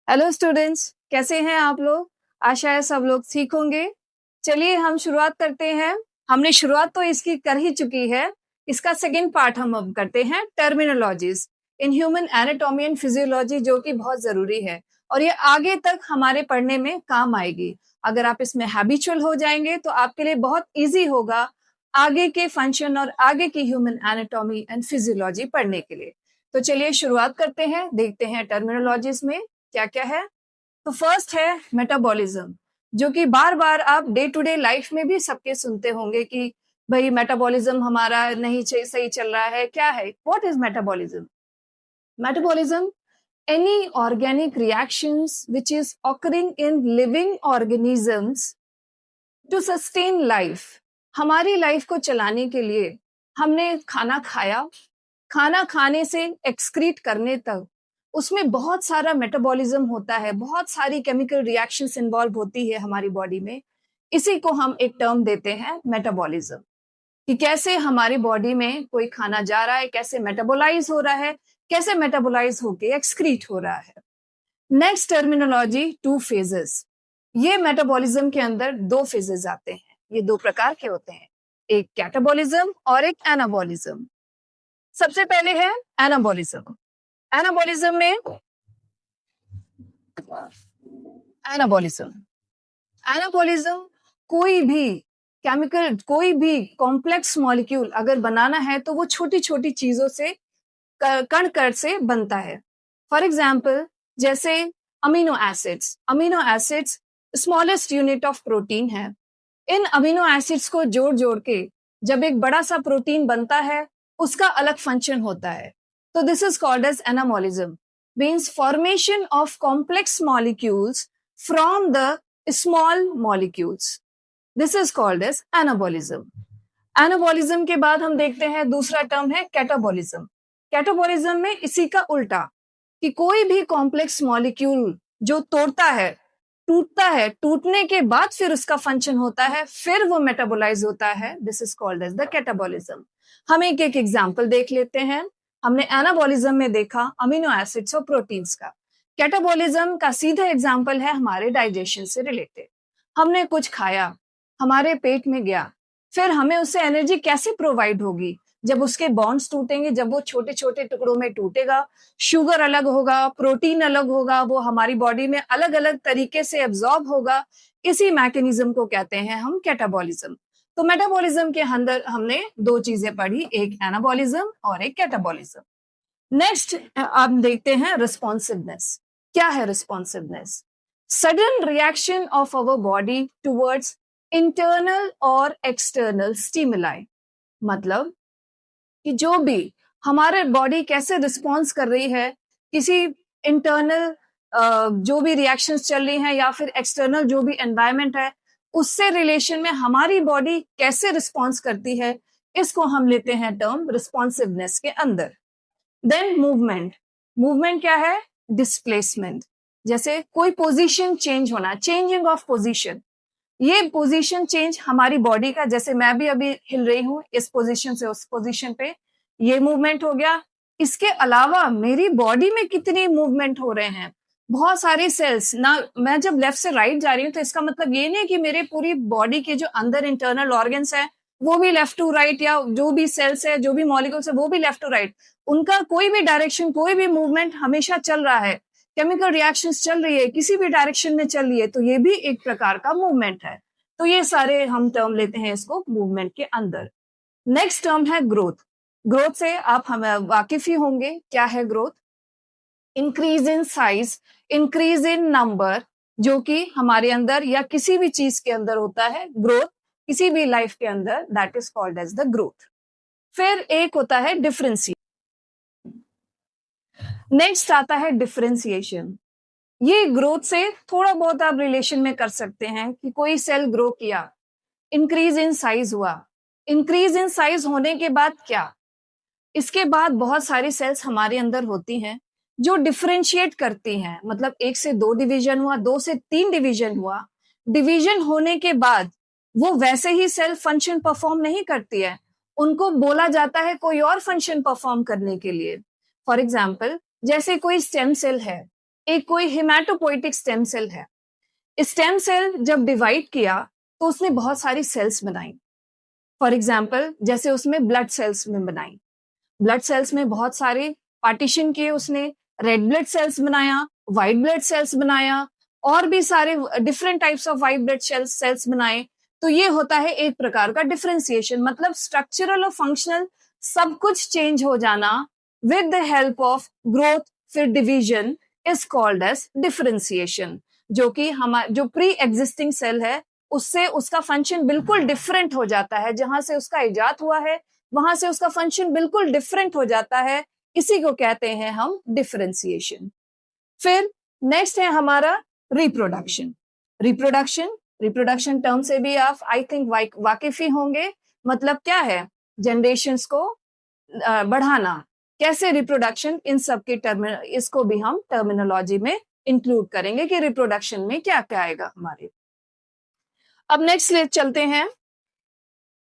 Hello students, कैसे हैं आप लोग? आशा है सब लोग ठीक होंगे। चलिए हम शुरुआत करते हैं। हमने शुरुआत तो इसकी कर ही चुकी है। इसका सेकंड पार्ट हम अब करते हैं, terminologies in human anatomy and physiology, जो कि बहुत जरूरी है और ये आगे तक हमारे पढ़ने में काम आएगी। अगर आप इसमें हैबिचुअल हो जाएंगे तो आपके लिए बहुत ईजी होगा आगे के फंक्शन और आगे की ह्यूमन एनाटॉमी एंड फिजियोलॉजी पढ़ने के लिए। तो चलिए शुरुआत करते हैं, देखते हैं टर्मिनोलॉजीज में क्या क्या है। तो फर्स्ट है मेटाबॉलिज्म, जो कि बार बार आप डे टू डे लाइफ में भी सबके सुनते होंगे कि भाई मेटाबॉलिज्म हमारा नहीं सही चल रहा है। क्या है, what is metabolism? Metabolism any organic reactions which is occurring in living organisms to sustain life। हमारी लाइफ को चलाने के लिए हमने खाना खाया, खाना खाने से एक्सक्रीट करने तक उसमें बहुत सारा मेटाबॉलिज्म होता है, बहुत सारी केमिकल रिएक्शंस इन्वॉल्व होती है हमारी बॉडी में। इसी को हम एक टर्म देते हैं मेटाबॉलिज्म, कि कैसे हमारी बॉडी में कोई खाना जा रहा है, कैसे मेटाबोलाइज हो रहा है, कैसे मेटाबोलाइज होके एक्सक्रीट हो रहा है। Next terminology, two phases. ये मेटाबॉलिज्म के अंदर दो फेजेस आते हैं। ये दो प्रकार के होते हैं, एक कैटाबॉलिज्म और एक एनाबॉलिज्म। सबसे पहले है एनाबॉलिज्म। एनाबॉलिज्म में एनाबॉलिज्म कोई भी केमिकल, कोई भी कॉम्प्लेक्स मॉलिक्यूल अगर बनाना है तो वो छोटी छोटी चीजों से, कण कण से बनता है। फॉर एग्जाम्पल जैसे amino acids. Amino acids smallest unit of protein है। इन अमीनो एसिड्स को जोड़ जोड़ के जब एक बड़ा सा प्रोटीन बनता है, उसका अलग फंक्शन होता है। तो this is called as anabolism, means formation of complex molecules from the small molecules. This is called as anabolism. Anabolism के बाद हम देखते हैं दूसरा टर्म है कैटाबॉलिज्म। कैटाबॉलिज्म में इसी का उल्टा, कि कोई भी कॉम्प्लेक्स मॉलिक्यूल जो तोड़ता है, टूटता है, टूटने के बाद फिर उसका फंक्शन होता है, फिर वो मेटाबोलाइज होता है। This is called as the catabolism. हम एक एक एग्जाम्पल देख लेते हैं। हमने एनाबॉलिज्म में देखा अमीनो एसिड्स और प्रोटीन्स का। कैटाबॉलिज्म का सीधा एग्जाम्पल है हमारे डाइजेशन से रिलेटेड। हमने कुछ खाया, हमारे पेट में गया, फिर हमें उससे एनर्जी कैसे प्रोवाइड होगी? जब उसके बॉन्ड्स टूटेंगे, जब वो छोटे छोटे टुकड़ों में टूटेगा, शुगर अलग होगा, प्रोटीन अलग होगा, वो हमारी बॉडी में अलग अलग तरीके से एब्जॉर्ब होगा। इसी मैकेनिज्म को कहते हैं हम कैटाबॉलिज्म। तो मेटाबॉलिज्म के अंदर हमने दो चीजें पढ़ी, एक एनाबॉलिज्म और एक कैटाबॉलिज्म। नेक्स्ट आप देखते हैं रिस्पॉन्सिवनेस। क्या है responsiveness? Sudden reaction of our body towards internal और एक्सटर्नल स्टिमुलाई। मतलब कि जो भी हमारे बॉडी कैसे रिस्पॉन्स कर रही है किसी इंटरनल जो भी रिएक्शंस चल रही हैं या फिर एक्सटर्नल जो भी एनवायरनमेंट है, उससे रिलेशन में हमारी बॉडी कैसे रिस्पॉन्स करती है, इसको हम लेते हैं टर्म रिस्पॉन्सिवनेस के अंदर। Then movement. मूवमेंट क्या है? डिस्प्लेसमेंट। जैसे कोई पोजीशन चेंज होना, चेंजिंग ऑफ पोजीशन। ये पोजीशन चेंज हमारी बॉडी का, जैसे मैं भी अभी हिल रही हूँ इस पोजीशन से उस पोजीशन पे, ये मूवमेंट हो गया। इसके अलावा मेरी बॉडी में कितनी मूवमेंट हो रहे हैं, बहुत सारी सेल्स ना। मैं जब लेफ्ट से राइट जा रही हूँ तो इसका मतलब ये नहीं कि मेरे पूरी बॉडी के जो अंदर इंटरनल ऑर्गन्स है वो भी लेफ्ट टू राइट, या जो भी सेल्स है, जो भी मॉलिक्यूल्स है वो भी लेफ्ट टू राइट। उनका कोई भी डायरेक्शन, कोई भी मूवमेंट हमेशा चल रहा है। केमिकल रिएक्शंस चल रही है, किसी भी डायरेक्शन में चल रही है, तो ये भी एक प्रकार का मूवमेंट है। तो ये सारे हम टर्म लेते हैं इसको मूवमेंट के अंदर। नेक्स्ट टर्म है ग्रोथ। ग्रोथ से आप हमें वाकिफ ही होंगे। क्या है growth? Increase in size, increase in number, जो कि हमारे अंदर या किसी भी चीज के अंदर होता है ग्रोथ, किसी भी लाइफ के अंदर, that is called as the growth. फिर एक होता है डिफरेंशिएशन। नेक्स्ट आता है डिफरेंशिएशन। ये ग्रोथ से थोड़ा बहुत आप रिलेशन में कर सकते हैं कि कोई सेल ग्रो किया, इंक्रीज इन साइज हुआ। इंक्रीज इन साइज होने के बाद क्या? इसके बाद बहुत सारी सेल्स हमारे अंदर होती हैं जो डिफरेंशिएट करती हैं। मतलब 1 से 2 डिवीजन हुआ, 2 से 3 डिवीजन हुआ। डिवीजन होने के बाद वो वैसे ही सेल फंक्शन परफॉर्म नहीं करती है, उनको बोला जाता है कोई और फंक्शन परफॉर्म करने के लिए। फॉर एग्जाम्पल जैसे कोई स्टेम सेल है, एक कोई हिमेटोपोइटिक स्टेम सेल है। स्टेम सेल जब डिवाइड किया तो उसने बहुत सारी सेल्स बनाई। फॉर एग्जाम्पल जैसे उसमें ब्लड सेल्स में बनाई, ब्लड सेल्स में बहुत सारे पार्टीशन किए उसने, रेड ब्लड सेल्स बनाया, व्हाइट ब्लड सेल्स बनाया, और भी सारे different types of white blood cells बनाए। तो ये होता है एक प्रकार का डिफरेंशिएशन, मतलब स्ट्रक्चरल और फंक्शनल सब कुछ चेंज हो जाना with the help of growth फिर division is called as differentiation. जो कि हमारा जो प्री एग्जिस्टिंग सेल है उससे उसका फंक्शन बिल्कुल डिफरेंट हो जाता है, जहां से उसका इजाद हुआ है वहां से उसका फंक्शन बिल्कुल डिफरेंट हो जाता है। इसी को कहते हैं हम डिफरेंशिएशन। फिर नेक्स्ट है हमारा रिप्रोडक्शन। रिप्रोडक्शन रिप्रोडक्शन टर्म से भी आप आई थिंक वाकिफ ही होंगे। मतलब क्या है, जनरेशंस को बढ़ाना, कैसे रिप्रोडक्शन, इन सब के टर्म, इसको भी हम टर्मिनोलॉजी में इंक्लूड करेंगे कि रिप्रोडक्शन में क्या क्या आएगा हमारे। अब नेक्स्ट चलते हैं,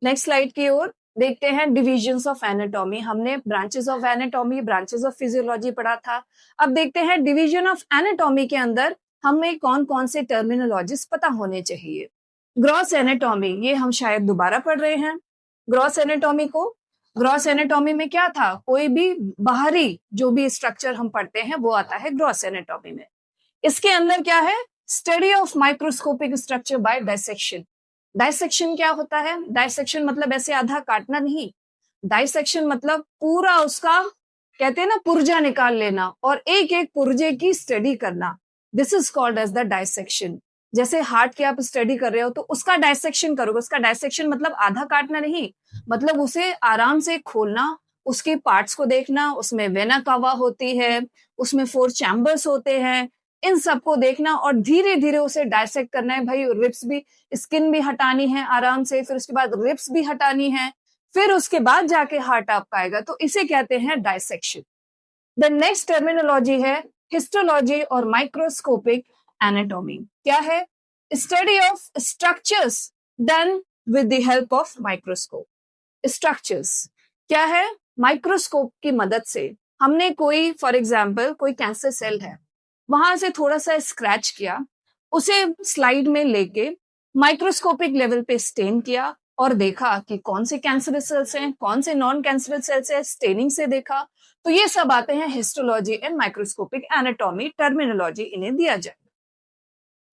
नेक्स्ट स्लाइड की ओर देखते हैं डिविजन्स ऑफ एनाटॉमी। हमने branches of anatomy, branches of physiology पढ़ा था। अब देखते हैं डिवीजन ऑफ एनाटॉमी के अंदर हमें कौन कौन से टर्मिनोलॉजीज पता होने चाहिए। ग्रॉस एनाटॉमी, ये हम शायद दोबारा पढ़ रहे हैं ग्रॉस एनाटॉमी को। ग्रॉस एनाटॉमी में क्या था, कोई भी बाहरी जो भी स्ट्रक्चर हम पढ़ते हैं वो आता है ग्रॉस एनाटॉमी में। इसके अंदर क्या है, study of microscopic structure bye dissection. Dissection क्या होता है, डायसेक्शन मतलब ऐसे आधा काटना नहीं, डायसेक्शन मतलब पूरा उसका कहते हैं ना पुर्जा निकाल लेना और एक एक पुर्जे की स्टडी करना। This is called as the dissection. जैसे हार्ट की आप स्टडी कर रहे हो तो उसका डायसेक्शन करोगे। उसका डायसेक्शन मतलब आधा काटना नहीं, मतलब उसे आराम से खोलना, उसके पार्ट्स को देखना, उसमें वेना कावा होती है, उसमें 4 चैम्बर्स होते हैं, इन सबको देखना और धीरे धीरे उसे डायसेक्ट करना है। भाई रिब्स भी, स्किन भी हटानी है आराम से, फिर उसके बाद रिब्स भी हटानी है, फिर उसके बाद जाके हार्ट आपका आएगा। तो इसे कहते हैं डायसेक्शन। द नेक्स्ट टर्मिनोलॉजी है हिस्टोलॉजी और माइक्रोस्कोपिक एनाटॉमी। क्या है, study of structures done with the help of microscope. Structures क्या है, माइक्रोस्कोप की मदद से हमने कोई, फॉर एग्जाम्पल कोई कैंसर सेल है, वहां से थोड़ा सा स्क्रैच किया, उसे स्लाइड में लेके माइक्रोस्कोपिक लेवल पे स्टेन किया और देखा कि कौन से कैंसरस सेल्स हैं, कौन से नॉन कैंसरस सेल्स हैं, स्टेनिंग से देखा। तो ये सब आते हैं histology and microscopic anatomy terminology, इन्हें दिया जाए।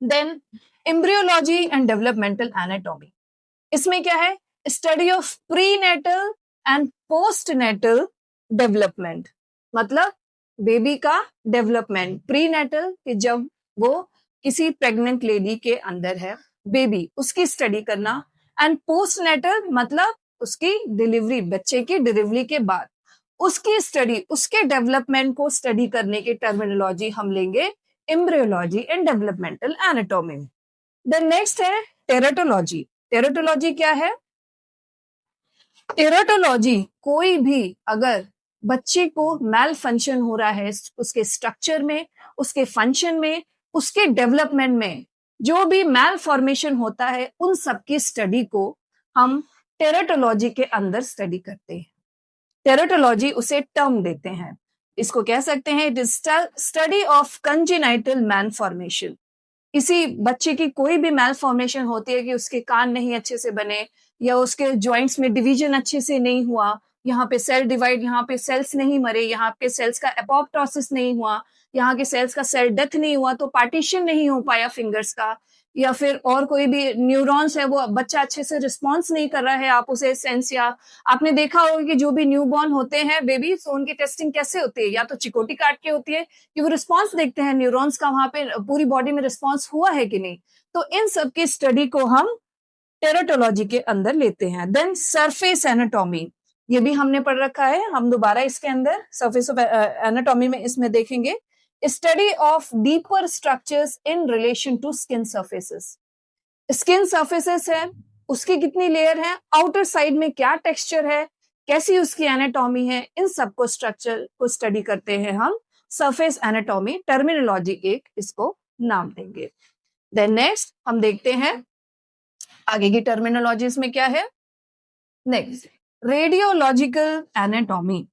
Then embryology and developmental anatomy, इसमें क्या है, study of prenatal and postnatal development. मतलब बेबी का डेवलपमेंट, प्रीनेटल कि जब वो किसी प्रेग्नेंट लेडी के अंदर है बेबी, उसकी स्टडी करना, एंड पोस्टनेटल मतलब उसकी डिलीवरी, बच्चे की डिलीवरी के बाद उसकी स्टडी, उसके डेवलपमेंट को स्टडी करने की टर्मिनोलॉजी हम लेंगे embryology and developmental anatomy. The next है टेराटोलॉजी। टेराटोलॉजी क्या है, टेराटोलॉजी कोई भी अगर बच्चे को मैल फंक्शन हो रहा है उसके स्ट्रक्चर में, उसके फंक्शन में, उसके डेवलपमेंट में, जो भी मैल फॉर्मेशन होता है उन सब की स्टडी को हम टेराटोलॉजी के अंदर स्टडी करते हैं। टेराटोलॉजी उसे टर्म देते हैं, इसको कह सकते हैं it is study of congenital malformation. किसी बच्चे की कोई भी मैल फॉर्मेशन होती है कि उसके कान नहीं अच्छे से बने, या उसके जॉइंट्स में डिवीजन अच्छे से नहीं हुआ, यहाँ पे सेल डिवाइड, यहाँ पे सेल्स नहीं मरे, यहाँ पे सेल्स का एपोप्टोसिस नहीं हुआ, यहाँ के सेल्स का सेल डेथ नहीं हुआ, तो पार्टीशन नहीं हो पाया फिंगर्स का, या फिर और कोई भी न्यूरॉन्स है वो बच्चा अच्छे से रिस्पॉन्स नहीं कर रहा है, आप उसे सेंस, या आपने देखा होगा कि जो भी न्यूबॉर्न होते हैं बेबी, तो उनकी टेस्टिंग कैसे होती है, या तो चिकोटी काट के होती है कि वो रिस्पॉन्स देखते हैं न्यूरॉन्स का, वहां पे पूरी बॉडी में रिस्पॉन्स हुआ है कि नहीं। तो इन सब की स्टडी को हम टेराटोलॉजी के अंदर लेते हैं। देन सरफेस एनाटॉमी, ये भी हमने पढ़ रखा है, हम दोबारा इसके अंदर सरफेस ऑफ एनाटॉमी में इसमें देखेंगे study of deeper structures in relation to skin surfaces. Skin surfaces है, उसकी कितनी लेयर है, आउटर साइड में क्या टेक्सचर है, कैसी उसकी एनाटॉमी है, इन सब को स्ट्रक्चर को स्टडी करते हैं हम सरफेस एनाटॉमी, टर्मिनोलॉजी एक इसको नाम देंगे। देन नेक्स्ट हम देखते हैं आगे की टर्मिनोलॉजीज में क्या है। Next radiological anatomy.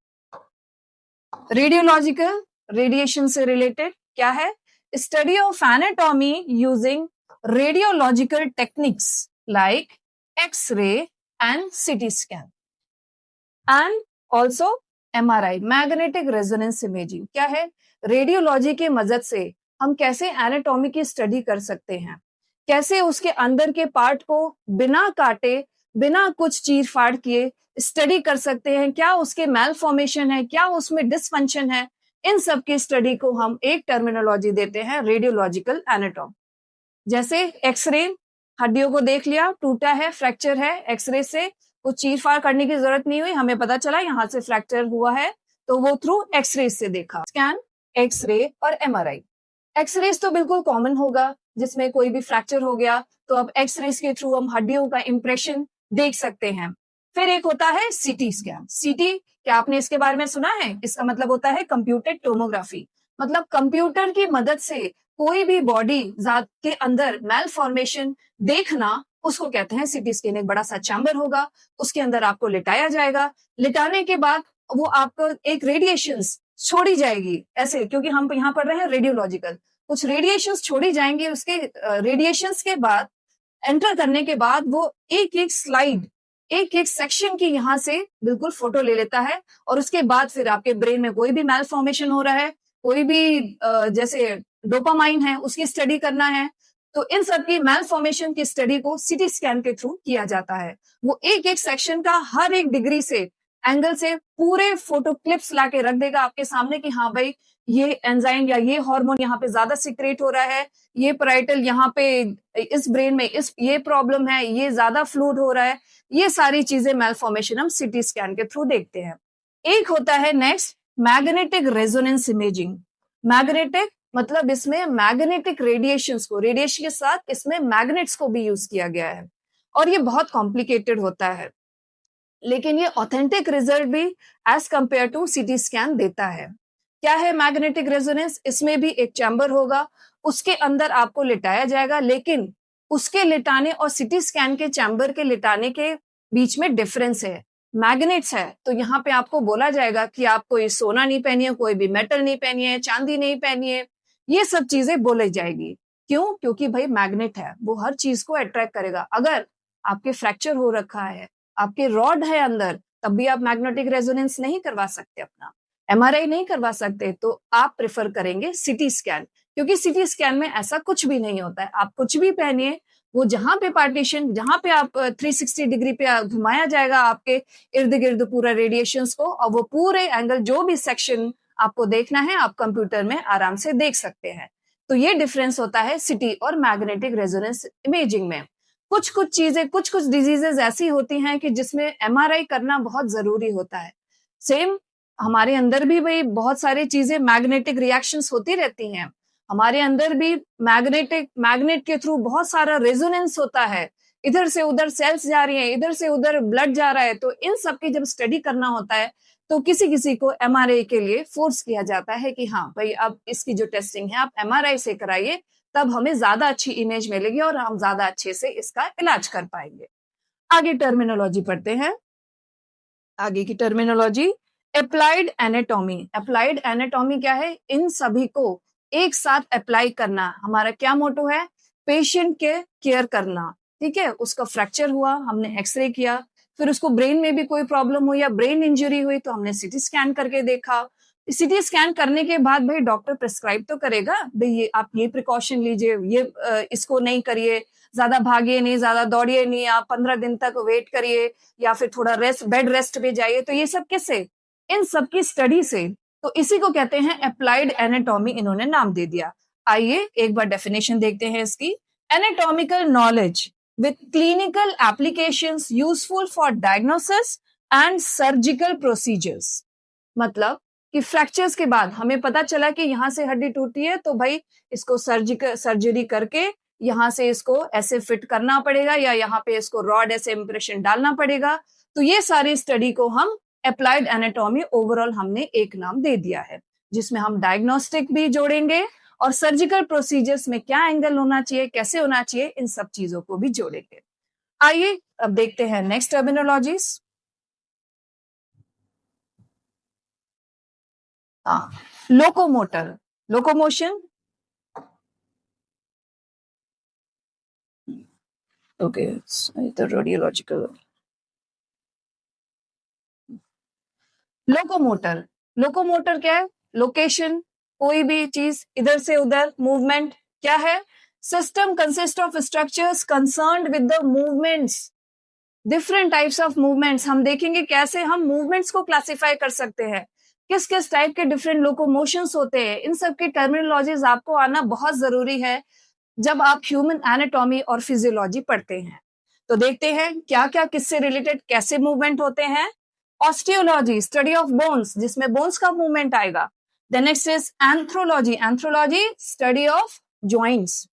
Radiological radiation से रिलेटेड क्या है, study of anatomy using radiological techniques like X-ray and CT scan and also MRI magnetic resonance imaging. क्या है? रेडियोलॉजी के मदद से हम कैसे एनाटॉमी की स्टडी कर सकते हैं, कैसे उसके अंदर के पार्ट को बिना काटे, बिना कुछ चीर फाड़ किए स्टडी कर सकते हैं, क्या उसके मैलफॉर्मेशन है, क्या उसमें डिसफंक्शन है, इन सब की स्टडी को हम एक टर्मिनोलॉजी देते हैं रेडियोलॉजिकल एनाटॉमी। जैसे एक्सरे, हड्डियों को देख लिया, टूटा है, फ्रैक्चर है, एक्सरे से कुछ चीर फाड़ करने की जरूरत नहीं हुई, हमें पता चला यहाँ से फ्रैक्चर हुआ है, तो वो थ्रू एक्सरे से देखा। स्कैन, एक्सरे और एमआरआई। एक्सरे तो बिल्कुल कॉमन होगा, जिसमें कोई भी फ्रैक्चर हो गया तो अब एक्सरे के थ्रू हम हड्डियों का इंप्रेशन देख सकते हैं। फिर एक होता है सीटी स्कैन। सीटी, क्या आपने इसके बारे में सुना है? इसका मतलब होता है कंप्यूटेड टोमोग्राफी। मतलब कंप्यूटर की मदद से कोई भी बॉडी जात के अंदर मेल फॉर्मेशन देखना, उसको कहते हैं सीटी स्कैन। एक बड़ा सा चैम्बर होगा, उसके अंदर आपको लिटाया जाएगा, लिटाने के बाद वो आपको एक रेडिएशंस छोड़ी जाएगी ऐसे, क्योंकि हम यहाँ पढ़ रहे हैं रेडियोलॉजिकल, कुछ रेडिएशंस छोड़ी जाएंगे, उसके रेडिएशंस के बाद एंटर करने के बाद वो एक एक स्लाइड, एक एक सेक्शन की यहाँ से बिल्कुल फोटो ले लेता है, और उसके बाद फिर आपके ब्रेन में कोई भी मेल फॉर्मेशन हो रहा है, कोई भी जैसे डोपामाइन है उसकी स्टडी करना है, तो इन सब की मेल फॉर्मेशन की स्टडी को सीटी स्कैन के थ्रू किया जाता है। वो एक एक सेक्शन का हर एक डिग्री से, एंगल से पूरे फोटो क्लिप्स लाके रख देगा आपके सामने कि हाँ भाई ये एंजाइम या ये हार्मोन यहाँ पे ज्यादा सिक्रेट हो रहा है, ये पैराइटल यहाँ पे इस ब्रेन में इस ये प्रॉब्लम है, ये ज्यादा फ्लूइड हो रहा है, ये सारी चीजें मेलफॉर्मेशन हम सीटी स्कैन के थ्रू देखते हैं। एक होता है next magnetic resonance imaging. Magnetic मतलब इसमें मैग्नेटिक रेडिएशंस को, रेडिएशन के साथ इसमें मैग्नेट्स को भी यूज किया गया है, और ये बहुत कॉम्प्लिकेटेड होता है, लेकिन ये ऑथेंटिक रिजल्ट भी as compare to CT scan देता है। क्या है मैग्नेटिक रेजोनेंस? इसमें भी एक चैम्बर होगा, उसके अंदर आपको लिटाया जाएगा, लेकिन उसके लिटाने और सीटी स्कैन के चैम्बर के लिटाने के बीच में डिफरेंस है। मैग्नेट्स है तो यहाँ पे आपको बोला जाएगा कि आप कोई सोना नहीं पहनिए, कोई भी मेटल नहीं पहनिए, चांदी नहीं पहनिए, ये सब चीजें बोली जाएगी। क्यों? क्योंकि भाई मैग्नेट है, वो हर चीज को अट्रैक्ट करेगा। अगर आपके फ्रैक्चर हो रखा है, आपके रॉड है अंदर, तब भी आप मैग्नेटिक रेजोनेंस नहीं करवा सकते, अपना एमआरआई नहीं करवा सकते, तो आप प्रेफर करेंगे सीटी स्कैन, क्योंकि सीटी स्कैन में ऐसा कुछ भी नहीं होता है। आप कुछ भी पहनिए, वो जहां पे पार्टीशन, जहां पे आप 360 डिग्री पे घुमाया जाएगा आपके इर्द गिर्द पूरा रेडिएशंस को, और वो पूरे एंगल जो भी सेक्शन आपको देखना है आप कंप्यूटर में आराम से देख सकते हैं। तो ये डिफरेंस होता है सिटी और मैग्नेटिक रेजोनेंस इमेजिंग में। कुछ कुछ चीजें, कुछ कुछ डिजीजेस ऐसी होती हैं कि जिसमें एमआरआई करना बहुत जरूरी होता है। सेम हमारे अंदर भी भाई बहुत सारी चीजें, मैग्नेटिक रिएक्शंस होती रहती हैं, हमारे अंदर भी मैग्नेट के थ्रू बहुत सारा रेजोनेंस होता है, इधर से उधर सेल्स जा रही हैं, इधर से उधर ब्लड जा रहा है, तो इन सब की जब स्टडी करना होता है तो किसी किसी को एमआरआई के लिए फोर्स किया जाता है कि हाँ भाई अब इसकी जो टेस्टिंग है आप एमआरआई से कराइए, तब हमें ज्यादा अच्छी इमेज मिलेगी और हम ज्यादा अच्छे से इसका इलाज कर पाएंगे। आगे टर्मिनोलॉजी पढ़ते हैं। आगे की terminology applied anatomy. Applied anatomy क्या है? इन सभी को एक साथ अप्लाई करना। हमारा क्या मोटो है? पेशेंट के केयर करना। ठीक है, उसका फ्रैक्चर हुआ, हमने एक्सरे किया, फिर उसको ब्रेन में भी कोई प्रॉब्लम हुई या ब्रेन इंजरी हुई तो हमने सीटी स्कैन करके देखा। सीटी स्कैन करने के बाद भाई डॉक्टर प्रिस्क्राइब तो करेगा, भाई ये आप ये प्रिकॉशन लीजिए, ये इसको नहीं करिए, ज्यादा भागिए नहीं, ज्यादा दौड़िए नहीं, आप 15 दिन तक वेट करिए, या फिर थोड़ा रेस्ट, बेड रेस्ट पे जाइए। तो ये सब किससे? इन सब की स्टडी से। तो इसी को कहते हैं अप्लाइड एनाटॉमी, इन्होंने नाम दे दिया। आइए एक बार डेफिनेशन देखते हैं इसकी। Anatomical knowledge with clinical applications useful for diagnosis and surgical procedures. मतलब कि फ्रैक्चर्स के बाद हमें पता चला कि यहाँ से हड्डी टूटी है, तो भाई इसको सर्जरी करके यहाँ से इसको ऐसे फिट करना पड़ेगा, या यहाँ पे इसको रॉड ऐसे इंप्रेशन डालना पड़ेगा। तो ये सारी स्टडी को हम अप्लाइड एनाटॉमी ओवरऑल हमने एक नाम दे दिया है, जिसमें हम डायग्नोस्टिक भी जोड़ेंगे और सर्जिकल प्रोसीजर्स में क्या एंगल होना चाहिए, कैसे होना चाहिए, इन सब चीजों को भी जोड़ेंगे। आइए अब देखते हैं next terminologies. Locomotor, locomotion, okay, तो रेडियोलॉजिकल। लोकोमोटर, लोकोमोटर क्या है? लोकेशन, कोई भी चीज इधर से उधर, मूवमेंट क्या है? System consist of structures concerned with the movements, different types of movements. हम देखेंगे कैसे हम मूवमेंट्स को क्लासिफाई कर सकते हैं, किस किस टाइप के डिफरेंट लोकोमोशंस होते हैं। इन सब की टर्मिनोलॉजीज आपको आना बहुत जरूरी है जब आप ह्यूमन एनाटॉमी और फिजियोलॉजी पढ़ते हैं। तो देखते हैं क्या क्या किससे रिलेटेड कैसे मूवमेंट होते हैं। ऑस्टियोलॉजी, स्टडी ऑफ बोन्स, जिसमें बोन्स का मूवमेंट आएगा। The next is arthrology, arthrology study of joints.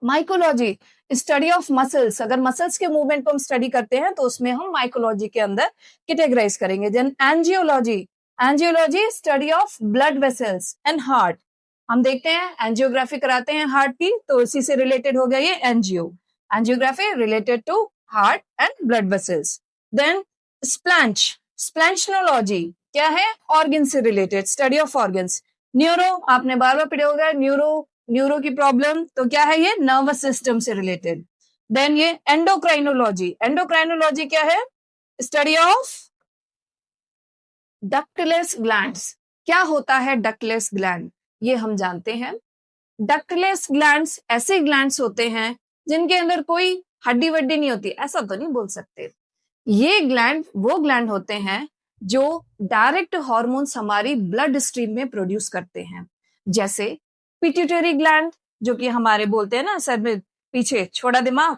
Mycology, study of muscles, अगर मसल्स के मूवमेंट को हम स्टडी करते हैं तो उसमें हम माइकोलॉजी के अंदर कैटेगराइज करेंगे। Then angiology, angiology study of blood vessels and heart. हम देखते हैं एंजियोग्राफी कराते हैं हार्ट की, तो इसी से रिलेटेड हो गया ये angio, angiography related to heart and blood vessels. Then splanch, splanchnology क्या है? ऑर्गन से related, study of organs. Neuro, आपने बार बार पढ़ा होगा न्यूरो, न्यूरो की प्रॉब्लम, तो क्या है ये? नर्वस सिस्टम से रिलेटेड। देन ये एंडोक्राइनोलॉजी, एंडोक्राइनोलॉजी क्या है? Study of ductless glands. क्या होता है डक्टलेस ग्लैंड? ये हम जानते हैं। डक्टलेस ग्लैंड्स ऐसे ग्लैंड्स होते हैं जिनके अंदर कोई हड्डी वड्डी नहीं होती, ऐसा तो नहीं बोल सकते। ये ग्लैंड वो ग्लैंड होते हैं जो डायरेक्ट हॉर्मोन्स हमारी ब्लड स्ट्रीम में प्रोड्यूस करते हैं, जैसे पिट्यूटरी ग्लैंड, जो कि हमारे बोलते हैं ना सर में पीछे छोटा दिमाग,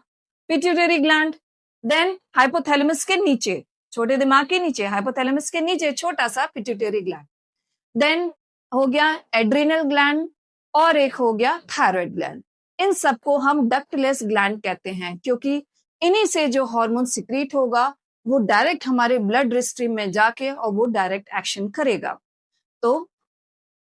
पिट्यूटरी ग्लैंड। देन हाइपोथैलेमस के नीचे, छोटे दिमाग के नीचे, हाइपोथैलेमस के नीचे छोटा सा पिट्यूटरी ग्लैंड। देन हो गया एड्रिनल ग्लैंड और एक हो गया थायराइड ग्लैंड। इन सबको हम डक्टलेस ग्लैंड कहते हैं क्योंकि इन्हीं से जो हार्मोन सिक्रीट होगा वो डायरेक्ट हमारे ब्लड स्ट्रीम में जाके और वो डायरेक्ट एक्शन करेगा। तो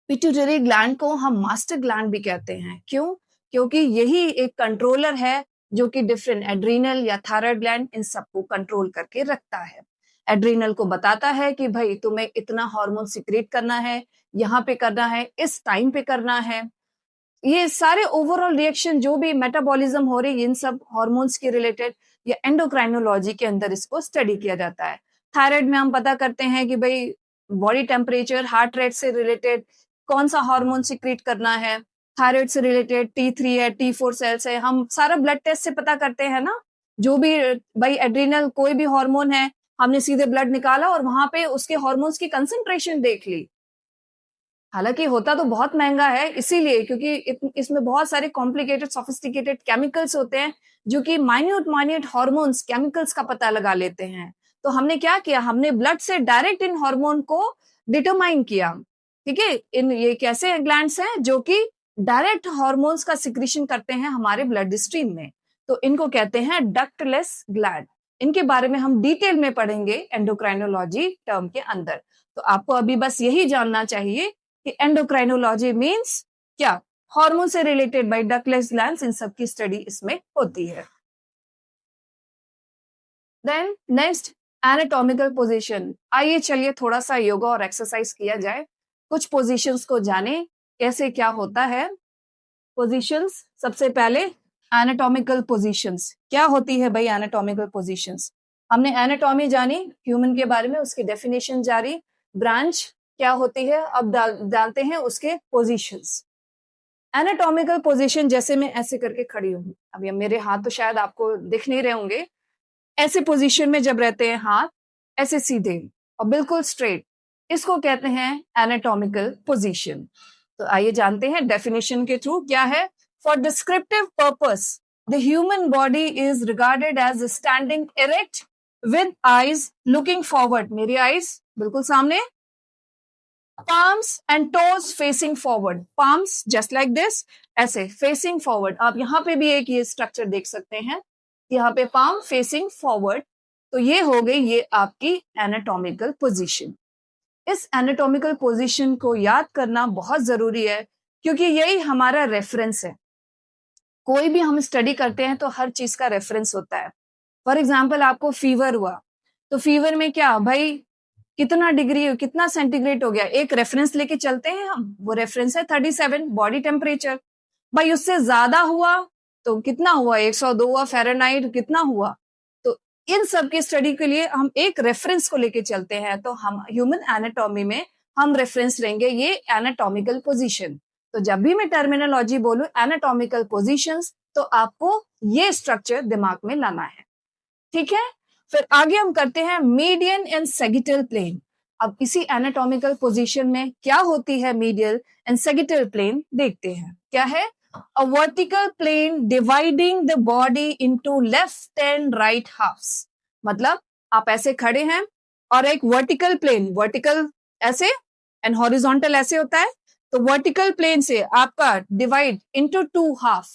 पिट्यूटरी ग्लैंड को हम मास्टर ग्लैंड भी कहते हैं। क्यों? क्योंकि यही एक कंट्रोलर है जो कि डिफरेंट एड्रीनल या थायराइड ग्लैंड इन सबको कंट्रोल करके रखता है। एड्रीनल को बताता है कि भाई तुम्हें इतना हार्मोन सिक्रेट करना है, यहाँ पे करना है, इस टाइम पे करना है। ये सारे ओवरऑल रिएक्शन जो भी मेटाबॉलिज्म हो रही है इन सब हार्मोन्स के रिलेटेड या एंडोक्राइनोलॉजी के अंदर इसको स्टडी किया जाता है। थायराइड में हम पता करते हैं कि भाई बॉडी टेम्परेचर, हार्ट रेट से रिलेटेड कौन सा हार्मोन सिक्रीट करना है। थायराइड से रिलेटेड T3 है, T4 सेल्स है, हम सारा ब्लड टेस्ट से पता करते हैं ना। जो भी भाई एड्रिनल कोई भी हार्मोन है, हमने सीधे ब्लड निकाला और वहां पे उसके हार्मोन्स की कंसंट्रेशन देख ली। हालांकि होता तो बहुत महंगा है, इसीलिए क्योंकि इसमें बहुत सारे कॉम्प्लिकेटेड सोफिस्टिकेटेड केमिकल्स होते हैं जो कि माइन्यूट माइन्यूट हार्मोन्स केमिकल्स का पता लगा लेते हैं। तो हमने क्या किया, हमने ब्लड से डायरेक्ट इन हार्मोन को डिटरमाइन किया। ठीक है, इन ये कैसे ग्लैंड्स हैं जो कि डायरेक्ट हार्मोन्स का सिक्रीशन करते हैं हमारे ब्लड स्ट्रीम में, तो इनको कहते हैं डक्टलेस ग्लैंड। इनके बारे में हम डिटेल में पढ़ेंगे एंडोक्राइनोलॉजी टर्म के अंदर। तो आपको अभी बस यही जानना चाहिए कि एंडोक्राइनोलॉजी मींस क्या, हार्मोन से रिलेटेड बाय डक्टलेस ग्लैंड्स, इन सब की स्टडी इसमें होती है। Then next anatomical position. आइए चलिए थोड़ा सा योगा और एक्सरसाइज किया जाए, कुछ पोजीशंस को जाने कैसे क्या होता है। पोजीशंस, सबसे पहले एनाटॉमिकल पोजीशंस क्या होती है भाई? एनाटॉमिकल पोजीशंस हमने एनाटॉमी जानी ह्यूमन के बारे में, उसकी डेफिनेशन जारी, ब्रांच क्या होती है अब जानते हैं उसके पोजीशंस। एनाटॉमिकल पोजीशन, जैसे मैं ऐसे करके खड़ी हूँ, अब ये मेरे हाथ तो शायद आपको दिख नहीं रहे होंगे, ऐसे पोजीशन में जब रहते हैं हाथ ऐसे सीधे और बिल्कुल स्ट्रेट, इसको कहते हैं एनाटॉमिकल पोजीशन। तो आइए जानते हैं डेफिनेशन के थ्रू क्या है। For descriptive purpose the human body is regarded as standing erect with eyes looking forward, मेरी आईज बिल्कुल सामने, palms and toes facing forward, palms just like this, ऐसे facing forward। आप यहाँ पे भी एक ये स्ट्रक्चर देख सकते हैं, यहाँ पे palm facing forward। तो ये हो गई ये आपकी एनाटॉमिकल पोजीशन। इस एनाटॉमिकल पोजीशन को याद करना बहुत जरूरी है क्योंकि यही हमारा रेफरेंस है। कोई भी हम स्टडी करते हैं तो हर चीज का रेफरेंस होता है। फॉर एग्जाम्पल आपको फीवर हुआ, तो फीवर में क्या भाई कितना डिग्री, कितना सेंटीग्रेड हो गया, एक रेफरेंस लेके चलते हैं हम, वो रेफरेंस है 37 बॉडी टेम्परेचर। भाई उससे ज्यादा हुआ तो कितना हुआ, 102 हुआ, फ़ारेनहाइट कितना हुआ। तो इन सब की स्टडी के लिए हम एक रेफरेंस को लेके चलते हैं, तो हम ह्यूमन एनाटॉमी में हम रेफरेंस लेंगे ये एनाटॉमिकल पोजीशन। तो जब भी मैं टर्मिनोलॉजी बोलूं एनाटॉमिकल पोजीशंस, तो आपको ये स्ट्रक्चर दिमाग में लाना है, ठीक है। फिर आगे हम करते हैं मीडियन एंड सेगिटल प्लेन। अब इसी एनाटॉमिकल पोजीशन में क्या होती है मीडियल एंड सेगिटल प्लेन, देखते हैं क्या है। A vertical plane dividing the body into left and right halves. मतलब आप ऐसे खड़े हैं और एक वर्टिकल प्लेन, वर्टिकल ऐसे एंड हॉरिजॉन्टल ऐसे होता है, तो वर्टिकल प्लेन से आपका divide into two half,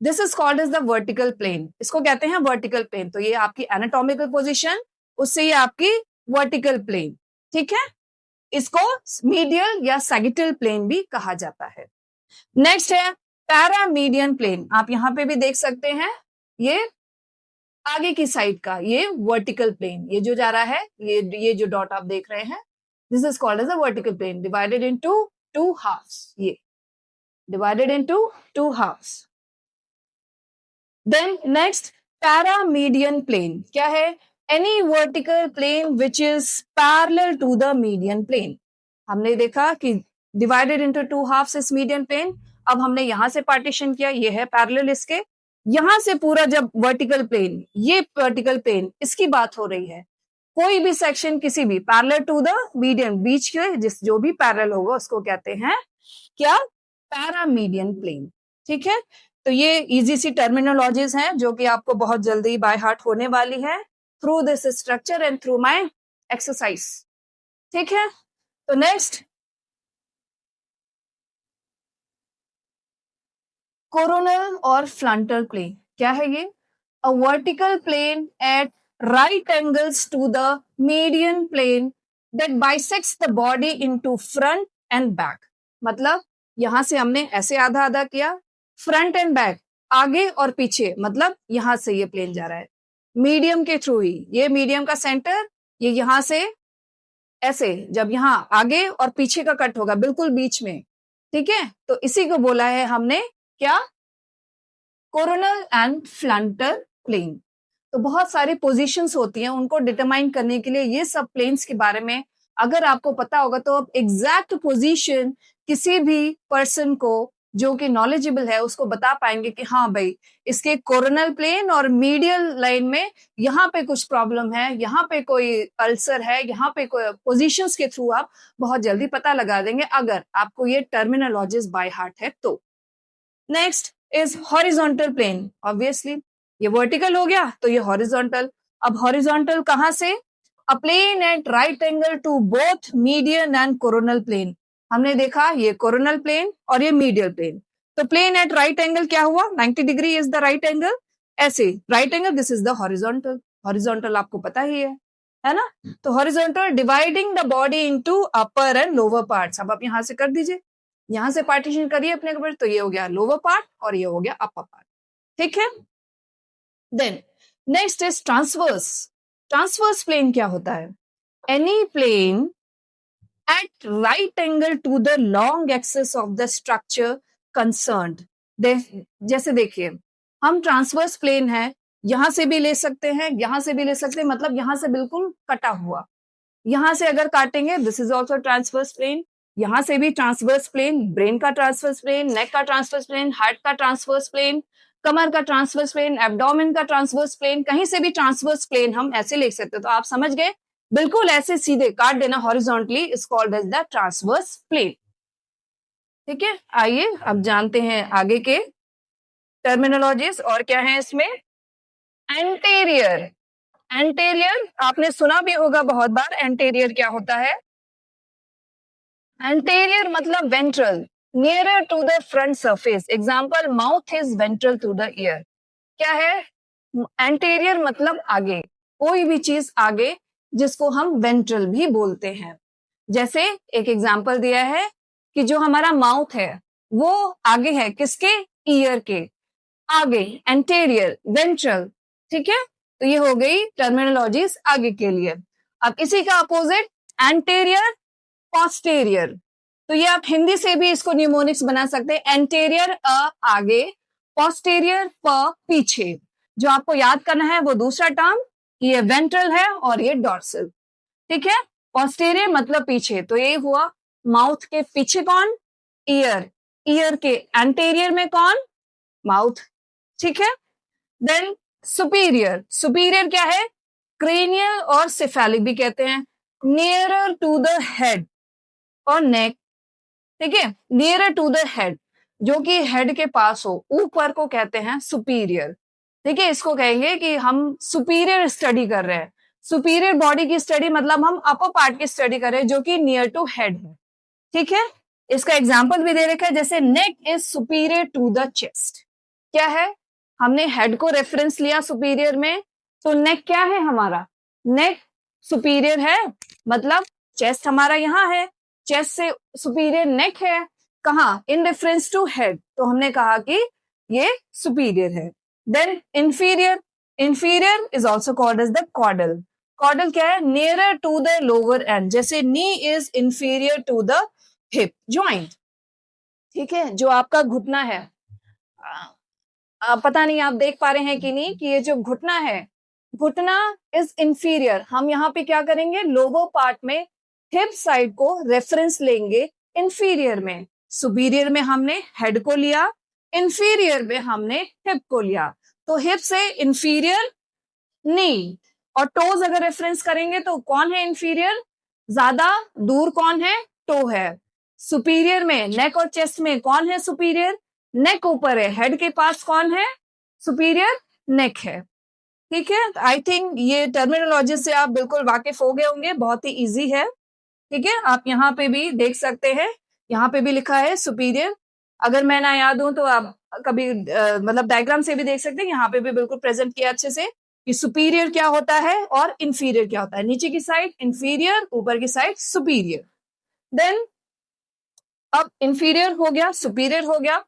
this is called as the vertical plane. इसको कहते हैं वर्टिकल प्लेन। तो ये आपकी एनाटॉमिकल पोजीशन, उससे ये आपकी वर्टिकल प्लेन, ठीक है। इसको मीडियल या सैगिटल प्लेन भी कहा जाता है। नेक्स्ट है पैरामीडियन प्लेन। आप यहां पे भी देख सकते हैं, ये आगे की साइड का ये वर्टिकल प्लेन, ये जो जा रहा है, ये जो डॉट आप देख रहे हैं, this is called as a vertical plane divided into two halves, ये divided into two halves. Then next paramedian plane क्या है? Any vertical plane which is parallel to the median plane। हमने देखा कि divided into two halves is median plane। अब हमने यहां से पार्टीशन किया, ये है पैरेलल इसके, यहां से पूरा जब वर्टिकल प्लेन, ये वर्टिकल प्लेन, इसकी बात हो रही है। कोई भी सेक्शन किसी भी पैरेलल टू द मीडियन, बीच के जिस जो भी पैरेलल होगा उसको कहते हैं क्या? पैरामीडियन प्लेन, ठीक है। तो ये इजी सी टर्मिनोलॉजीज हैं जो कि आपको बहुत जल्दी बाय हार्ट होने वाली है through this structure and through my exercise, ठीक है। तो नेक्स्ट कोरोनल और फ्रंटल प्लेन क्या है ये? A vertical plane at right angles to the median plane that bisects the body into front and back. मतलब यहां से हमने ऐसे आधा आधा किया, फ्रंट एंड बैक, आगे और पीछे, मतलब यहां से ये प्लेन जा रहा है मीडियम के थ्रू ही, ये मीडियम का सेंटर, ये यहां से ऐसे जब यहां आगे और पीछे का कट होगा बिल्कुल बीच में, ठीक है। तो इसी को बोला है हमने क्या? Coronal and frontal plane. तो बहुत सारी पोजीशंस होती हैं, उनको डिटरमाइन करने के लिए ये सब प्लेन्स के बारे में अगर आपको पता होगा तो आप एग्जैक्ट पोजीशन किसी भी पर्सन को जो कि नॉलेजेबल है उसको बता पाएंगे कि हाँ भाई इसके कोरोनल प्लेन और मीडियल लाइन में यहाँ पे कुछ प्रॉब्लम है, यहाँ पे कोई अल्सर है, यहाँ पे कोई पोजीशंस के थ्रू आप बहुत जल्दी पता लगा देंगे अगर आपको ये टर्मिनोलॉजीज बाय हार्ट है तो। Next is horizontal plane. Obviously ये वर्टिकल हो गया तो ये हॉरिजॉन्टल। अब हॉरिजॉन्टल कहां से? A plane at right angle to both median and coronal plane. हमने देखा ये कोरोनल प्लेन और ये मीडियल प्लेन। तो प्लेन एट राइट एंगल क्या हुआ? 90 degree is the right angle. ऐसे right angle, this is the horizontal. Horizontal आपको पता ही है ना। तो horizontal dividing the body into upper and lower parts. अब आप यहां से कर दीजिए, यहां से पार्टीशन करिए अपने कपड़े, तो ये हो गया लोअर पार्ट और ये हो गया अपर पार्ट, ठीक है। Then next is transverse. Transverse plane क्या होता है? Any plane at right angle to the long axis of the structure concerned. जैसे देखिए हम ट्रांसवर्स प्लेन है, यहां से भी ले सकते हैं, यहां से भी ले सकते हैं, मतलब यहां से बिल्कुल कटा हुआ, यहां से अगर काटेंगे this is also transverse plane. यहां से भी ट्रांसवर्स प्लेन, ब्रेन का ट्रांसवर्स प्लेन, नेक का ट्रांसवर्स प्लेन, हार्ट का ट्रांसवर्स प्लेन, कमर का ट्रांसवर्स प्लेन, एब्डोमेन का ट्रांसवर्स प्लेन, कहीं से भी ट्रांसवर्स प्लेन हम ऐसे लिख सकते हैं। तो आप समझ गए, बिल्कुल ऐसे सीधे काट देना horizontally is called as the transverse plane, ठीक है। आइए अब जानते हैं आगे के टर्मिनोलॉजीज और क्या है इसमें। एंटेरियर। एंटेरियर आपने सुना भी होगा बहुत बार, एंटेरियर क्या होता है? एंटेरियर मतलब ventral, nearer to the front surface. Example mouth is ventral to the ear. क्या है? एंटेरियर मतलब आगे, कोई भी चीज आगे जिसको हम वेंट्रल भी बोलते हैं। जैसे एक एग्जांपल दिया है कि जो हमारा माउथ है वो आगे है किसके? ईयर के आगे, एंटेरियर, वेंट्रल, ठीक है। तो ये हो गई टर्मिनोलॉजीज आगे के लिए। अब इसी का अपोजिट एंटेरियर, पोस्टेरियर। तो ये आप हिंदी से भी इसको न्यूमोनिक्स बना सकते हैं। एंटेरियर आगे पोस्टेरियर पर पीछे, जो आपको याद करना है वो दूसरा टर्म, ये वेंट्रल है और ये डॉर्सल, ठीक है। पोस्टेरियर मतलब पीछे, तो ये हुआ माउथ के पीछे कौन, ईयर, ईयर के एंटेरियर में कौन, माउथ, ठीक है। देन सुपीरियर, सुपीरियर क्या है, क्रेनियल और सिफेलिक भी कहते हैं, नियरर टू द हेड और नेक, ठीक है, नियरर टू द हेड, जो कि हेड के पास हो, ऊपर को कहते हैं सुपीरियर, ठीक है। इसको कहेंगे कि हम सुपीरियर स्टडी कर रहे हैं, सुपीरियर बॉडी की स्टडी मतलब हम अपर पार्ट की स्टडी कर रहे हैं जो कि नियर टू हेड है, ठीक है। इसका एग्जाम्पल भी दे रखा है, जैसे neck is superior to the chest, क्या है, हमने हेड को रेफरेंस लिया सुपीरियर में, तो नेक क्या है हमारा, नेक सुपीरियर है, मतलब चेस्ट हमारा यहाँ है, चेस्ट से सुपीरियर नेक है, कहा, इन रेफरेंस टू हेड, तो हमने कहा कि ये सुपीरियर है। Then inferior, inferior is also called as the caudal, caudal क्या है, nearer to the lower end, जैसे knee is inferior to the hip joint, ठीक है, जो आपका घुटना है, पता नहीं आप देख पा रहे हैं कि नहीं, कि ये जो घुटना है, घुटना इज इंफीरियर, हम यहाँ पे क्या करेंगे, लोअर पार्ट में हिप साइड को रेफरेंस लेंगे इंफीरियर में, सुपीरियर में हमने हेड को लिया, इंफीरियर में हमने हिप को लिया, तो हिप से इंफीरियर नी, और टोज अगर रेफरेंस करेंगे तो कौन है इंफीरियर, ज्यादा दूर कौन है, टो है, सुपीरियर में नेक और चेस्ट में कौन है सुपीरियर, नेक ऊपर है, हेड के पास कौन है, सुपीरियर नेक है, ठीक है। आई थिंक ये टर्मिनोलॉजी से आप बिल्कुल वाकिफ हो गए होंगे, बहुत ही इजी है, ठीक है। आप यहाँ पे भी देख सकते हैं, यहाँ पे भी लिखा है सुपीरियर, अगर मैं ना याद हूं तो आप कभी मतलब डायग्राम से भी देख सकते हैं, यहाँ पे भी बिल्कुल प्रेजेंट किया अच्छे से कि सुपीरियर क्या होता है और इंफीरियर क्या होता है, नीचे की साइड इंफीरियर, ऊपर की साइड सुपीरियर। देन अब इंफीरियर हो गया, सुपीरियर हो गया,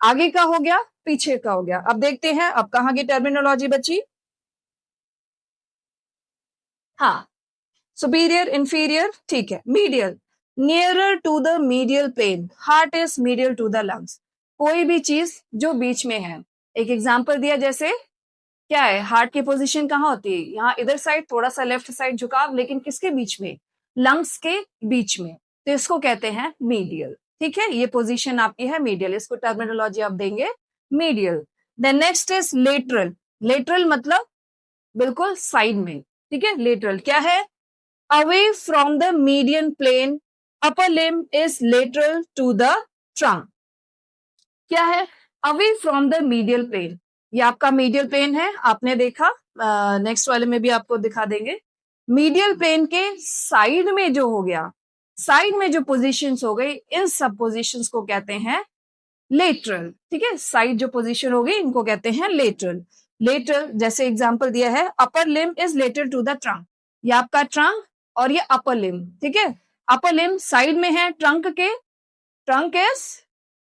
आगे का हो गया, पीछे का हो गया, अब देखते हैं अब कहाँ की टर्मिनोलॉजी बची, हाँ, सुपीरियर इंफीरियर, ठीक है। Medial, nearer to the medial plane, heart is medial to the lungs, कोई भी चीज जो बीच में है, एक एग्जांपल दिया, जैसे क्या है, हार्ट की पोजीशन कहाँ होती है, यहाँ इधर साइड थोड़ा सा लेफ्ट साइड झुकाव, लेकिन किसके बीच में, लंग्स के बीच में, तो इसको कहते हैं मीडियल, ठीक है, ये पोजीशन आपकी है मीडियल, इसको टर्मिनोलॉजी आप देंगे medial. Then next is lateral, lateral मतलब बिल्कुल साइड में, ठीक है, लेटरल क्या है, away from the median plane, upper limb is lateral to the trunk, क्या है, away from the medial plane, ये आपका मीडियल प्लेन है, आपने देखा, नेक्स्ट वाले में भी आपको दिखा देंगे, मीडियल प्लेन के साइड में जो हो गया, साइड में जो पोजीशंस हो गई, इन सब पोजीशंस को कहते हैं लेटरल, ठीक है, साइड जो पोजीशन हो गई इनको कहते हैं लेटरल। लेटरल जैसे एग्जांपल दिया है, upper limb is lateral to the trunk, ये आपका ट्रंक और ये अपर लिम्ब, ठीक है, अपर लिम्ब साइड में है ट्रंक के, ट्रंक इज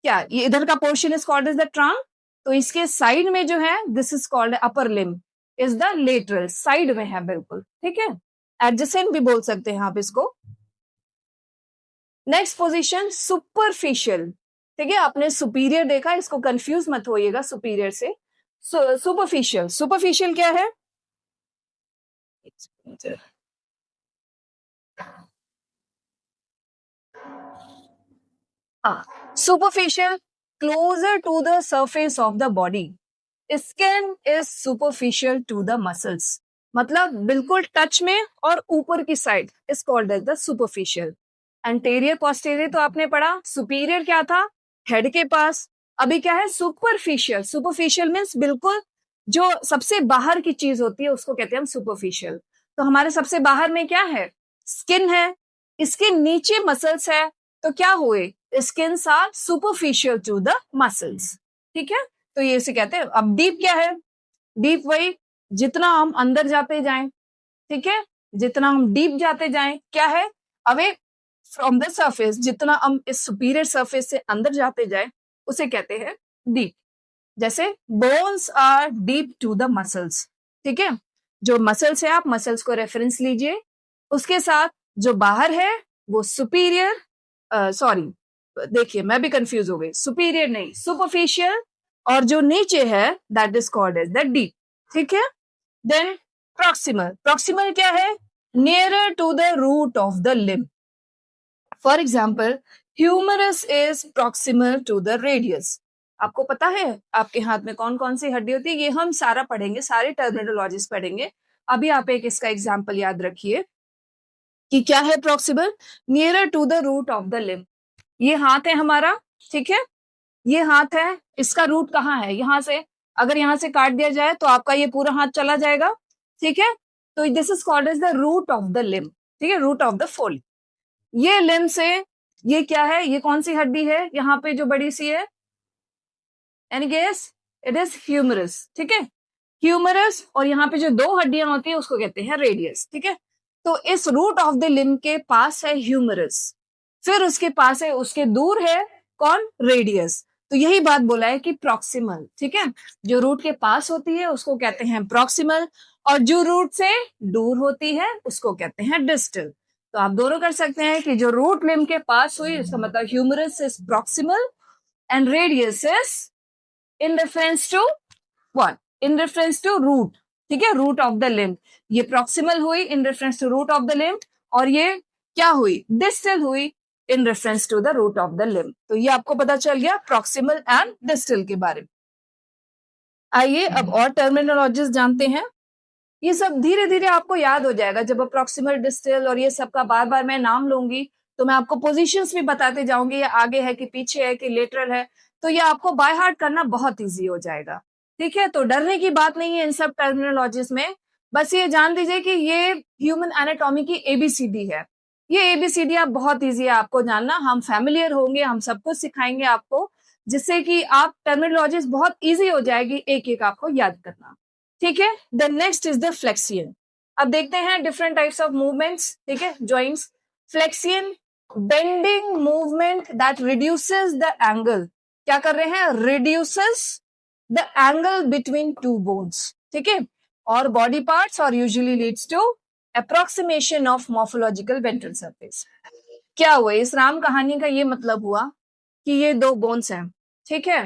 क्या, ये इधर का portion is called is the trunk, तो इसके साइड में जो है this is called upper limb is the lateral, side में है बिल्कुल, ठीक है, एडजेसेंट भी बोल सकते हैं आप इसको। नेक्स्ट पोजीशन सुपरफिशियल, ठीक है, आपने सुपीरियर देखा, इसको कंफ्यूज मत होइएगा सुपीरियर से, सुपरफिशियल, सुपरफिशियल क्या है, superficial, closer to the surface of the body, skin is superficial to the muscles, मतलब बिल्कुल टच में और ऊपर की side is called as the superficial. Anterior posterior तो आपने पढ़ा, सुपीरियर क्या था, हेड के पास, अभी क्या है सुपरफिशियल, सुपरफिशियल मीन्स बिल्कुल जो सबसे बाहर की चीज होती है उसको कहते हैं हम सुपरफिशियल, तो हमारे सबसे बाहर में क्या है, स्किन है, इसके नीचे मसल्स है, तो क्या हुए, skin are superficial to the muscles, ठीक है, तो ये इसे कहते हैं। अब डीप क्या है, डीप वही जितना हम अंदर जाते जाएं, ठीक है, जितना हम डीप जाते जाएं, क्या है, अवे फ्रॉम द सरफेस, जितना हम इस सुपीरियर सरफेस से अंदर जाते जाए उसे कहते हैं डीप, जैसे bones are deep to the muscles, ठीक है, जो मसल्स है आप मसल्स को रेफरेंस लीजिए, उसके साथ जो बाहर है वो सुपीरियर, सॉरी देखिए मैं भी कंफ्यूज हो गई, सुपीरियर नहीं, सुपरफिशियल और जो नीचे है that is called as the deep, ठीक है। देन प्रॉक्सिमल, प्रॉक्सिमल क्या है? Nearer to the root of the limb. For example humerus is proximal to the radius. आपको पता है आपके हाथ में कौन कौन सी हड्डी होती है? ये हम सारा पढ़ेंगे, सारे टर्मिनोलॉजीज पढ़ेंगे। अभी आप एक इसका एग्जाम्पल याद रखिए कि क्या है proximal, nearer to the root of the limb. ये हाथ है हमारा, ठीक है, ये हाथ है, इसका रूट कहाँ है? यहाँ से, अगर यहाँ से काट दिया जाए तो आपका ये पूरा हाथ चला जाएगा, ठीक है। तो this is called as the root of the limb, ठीक है, रूट ऑफ द फोल। ये लिम्ब से, ये क्या है, ये कौन सी हड्डी है यहाँ पे जो बड़ी सी है? Any guess? It is humerus, ठीक है, ह्यूमरस। और यहाँ पे जो दो हड्डियां होती है उसको कहते हैं रेडियस, ठीक है। तो इस रूट ऑफ द लिम्ब के पास है ह्यूमरस, फिर उसके पास है, उसके दूर है कौन? रेडियस। तो यही बात बोला है कि प्रॉक्सिमल, ठीक है, जो रूट के पास होती है उसको कहते हैं प्रॉक्सिमल, और जो रूट से दूर होती है उसको कहते हैं डिस्टल। तो आप दोनों कर सकते हैं कि जो रूट लिम्ब के पास हुई इसका मतलब humerus is proximal and radius is in reference to what? In reference to root, ठीक है, रूट ऑफ द लिम्ब। ये प्रॉक्सिमल हुई in reference to root of the limb, और ये क्या हुई? डिस्टल हुई in reference to the root of the limb. तो ये आपको पता चल गया प्रॉक्सिमल एंड डिस्टल के बारे में। आइए अब और टर्मिनोलॉजीज जानते हैं। ये सब धीरे धीरे आपको याद हो जाएगा जब प्रॉक्सिमल, डिस्टल और ये सब का बार बार मैं नाम लूंगी तो मैं आपको पोजीशंस भी बताते जाऊंगी, ये आगे है कि पीछे है कि लेटरल है, तो ये आपको बाय हार्ट करना बहुत इजी हो जाएगा, ठीक है। तो डरने की बात नहीं है इन सब टर्मिनोलॉजीज में, बस ये जान दीजिए कि ये ह्यूमन एनाटॉमी की एबीसीडी है। ये एबीसीडी आप बहुत ईजी है आपको जानना, हम फैमिलियर होंगे, हम सब कुछ सिखाएंगे आपको, जिससे कि आप टर्मिनोलॉजीज बहुत ईजी हो जाएगी एक एक आपको याद करना, ठीक है। Then next is the flexion. अब देखते हैं डिफरेंट टाइप्स ऑफ मूवमेंट्स, ठीक है, joints. Flexion, bending movement that reduces the angle. क्या कर रहे हैं? Reduces the angle between two bones, ठीक है, और बॉडी पार्ट्स, और usually leads to approximation of morphological ventral surface. क्या हुआ? इस राम कहानी का ये मतलब हुआ कि ये दो बोन्स हैं, ठीक है,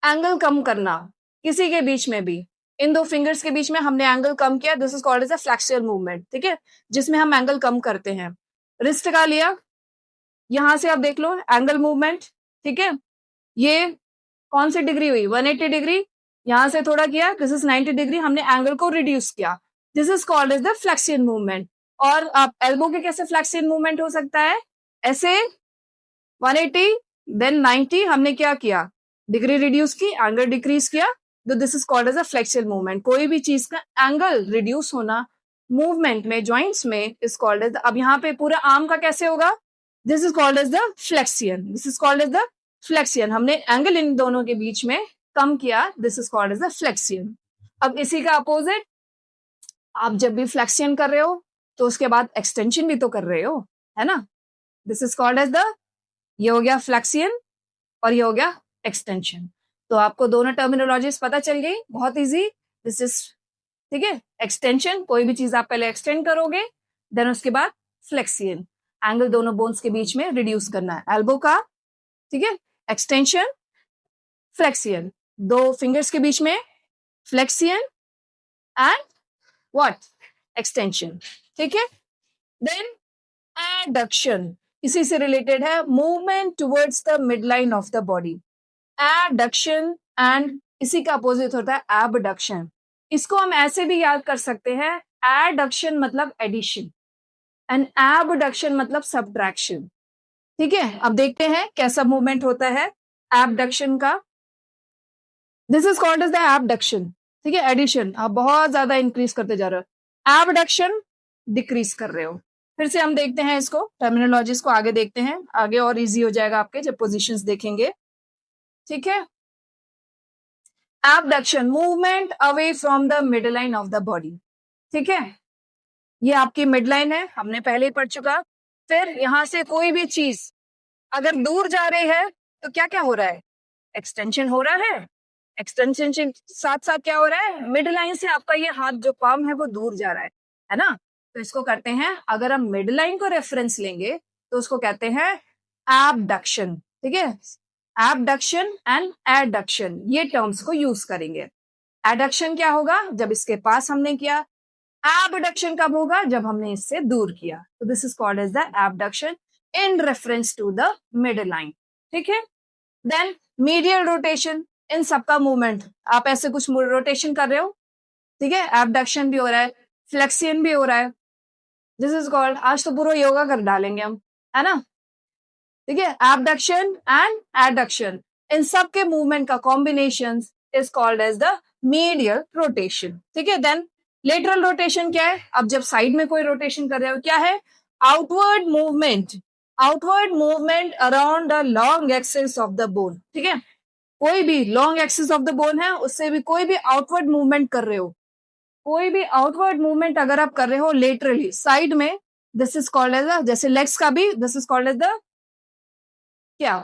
एंगल कम करना किसी के बीच में भी, इन दो फिंगर्स के बीच में हमने एंगल कम किया, this is called as a flexion movement, ठीक है, जिसमें हम एंगल कम करते हैं। रिस्ट का लिया, यहां से आप देख लो एंगल मूवमेंट, ठीक है, ये कौन सी डिग्री हुई? 180 डिग्री। यहां से थोड़ा किया, दिस इज 90 डिग्री, हमने एंगल को रिड्यूस किया, this is called as the flexion movement. और आप एल्बो के कैसे फ्लेक्सियल मूवमेंट हो सकता है? ऐसे 180 देन 90, हमने क्या किया? डिग्री रिड्यूस की, एंगल डिक्रीज किया, तो this is called as a flexion movement. कोई भी चीज का एंगल रिड्यूस होना मूवमेंट में, जॉइंट्स में, इज कॉल्ड एज, अब यहाँ पे पूरा आर्म का कैसे होगा? This is called as the flexion, this is called as the flexion. हमने एंगल इन दोनों के बीच में कम किया, this is called as the flexion. अब इसी का अपोजिट, आप जब भी फ्लेक्सियन कर रहे हो तो उसके बाद एक्सटेंशन भी तो कर रहे हो, है ना? This is called as the, ये हो गया फ्लेक्सियन और ये हो गया एक्सटेंशन। तो आपको दोनों टर्मिनोलॉजीज पता चल गई, बहुत इजी। दिस इज, ठीक है, एक्सटेंशन, कोई भी चीज आप पहले एक्सटेंड करोगे, देन उसके बाद फ्लेक्सियन, एंगल दोनों बोन्स के बीच में रिड्यूस करना है एल्बो का, ठीक है, एक्सटेंशन, फ्लेक्सियन, दो फिंगर्स के बीच में फ्लेक्सियन एंड व्हाट? एक्सटेंशन, ठीक है। देन एडक्शन, इसी से रिलेटेड है, movement towards the mid line of the body, adduction, and इसी का अपोजिट होता है एबडक्शन। इसको हम ऐसे भी याद कर सकते हैं, एडक्शन मतलब एडिशन एंड एबडक्शन मतलब सब्ट्रैक्शन, ठीक है। अब देखते हैं कैसा मूवमेंट होता है एबडक्शन का। This is called as the abduction, ठीक है, एडिशन, आप बहुत ज्यादा इंक्रीज करते जा रहे हो, एबडक्शन डिक्रीज कर रहे हो। फिर से हम देखते हैं इसको, टर्मिनोलॉजीज को आगे देखते हैं, आगे और इजी हो जाएगा आपके जब पोजीशंस देखेंगे, ठीक है। Abduction, movement away from the mid line of the body, ठीक है, ये आपकी मिड लाइन है, हमने पहले ही पढ़ चुका। फिर यहां से कोई भी चीज अगर दूर जा रही है तो क्या क्या हो रहा है? एक्सटेंशन हो रहा है, एक्सटेंशन के साथ साथ क्या हो रहा है? मिड लाइन से आपका ये हाथ जो पाम है वो दूर जा रहा है ना? तो इसको करते हैं, अगर हम मिड लाइन को रेफरेंस लेंगे तो उसको कहते हैं एबडक्शन, ठीक है, एबडक्शन एंड एडक्शन, ये टर्म्स को यूज करेंगे। एडक्शन क्या होगा? जब इसके पास हमने किया। एबडक्शन कब होगा? जब हमने इससे दूर किया। तो this is called as the abduction in reference to the midline. ठीक है। देन मीडियल रोटेशन, इन सबका मूवमेंट, आप ऐसे कुछ रोटेशन कर रहे हो, ठीक है, एबडक्शन भी हो रहा है, फ्लेक्सियन भी हो रहा है। दिस इज कॉल्ड, आज तो पूरा योगा कर डालेंगे हम, है ना। ठीक है, एबडक्शन एंड एडक्शन, इन सब के मूवमेंट का combination is called as the medial rotation. ठीक है। देन लेटरल रोटेशन क्या है? अब जब साइड में कोई रोटेशन कर रहे हो, क्या है? Outward movement, outward movement around the long axis of the bone. ठीक है, कोई भी long axis of the bone है, उससे भी कोई भी आउटवर्ड मूवमेंट कर रहे हो, कोई भी आउटवर्ड मूवमेंट अगर आप कर रहे हो लेटरली साइड में, this is called as the, जैसे लेग्स का भी, this is called as the क्या?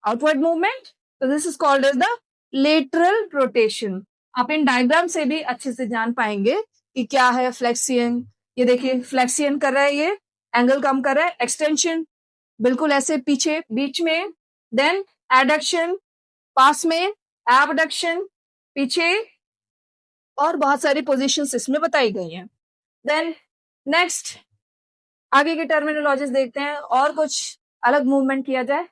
Outward movement. तो this is called as the lateral rotation. आप इन डायग्राम से भी अच्छे से जान पाएंगे कि क्या है फ्लेक्सियन। ये देखिए, फ्लेक्सियन कर रहा है, ये एंगल कम कर रहा है, एक्सटेंशन बिल्कुल ऐसे पीछे बीच में, देन एडक्शन पास में, एबडक्शन पीछे, और बहुत सारी पोजीशंस इसमें बताई गई हैं। देन नेक्स्ट आगे की टर्मिनोलॉजीज देखते हैं, और कुछ अलग मूवमेंट किया जाए।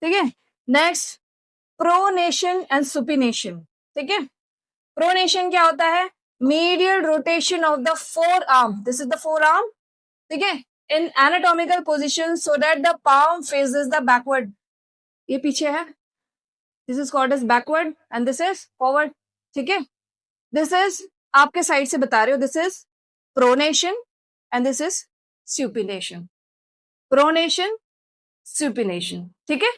ठीक है। Next pronation and supination. ठीक है, प्रोनेशन क्या होता है? Medial rotation of the forearm, this is the forearm. ठीक है, in anatomical position so that the palm faces the backward. ये पीछे है, this is called as backward and this is forward. ठीक है, दिस इज आपके side से बता रहे हो, this is pronation and this is supination. Pronation supination. ठीक है,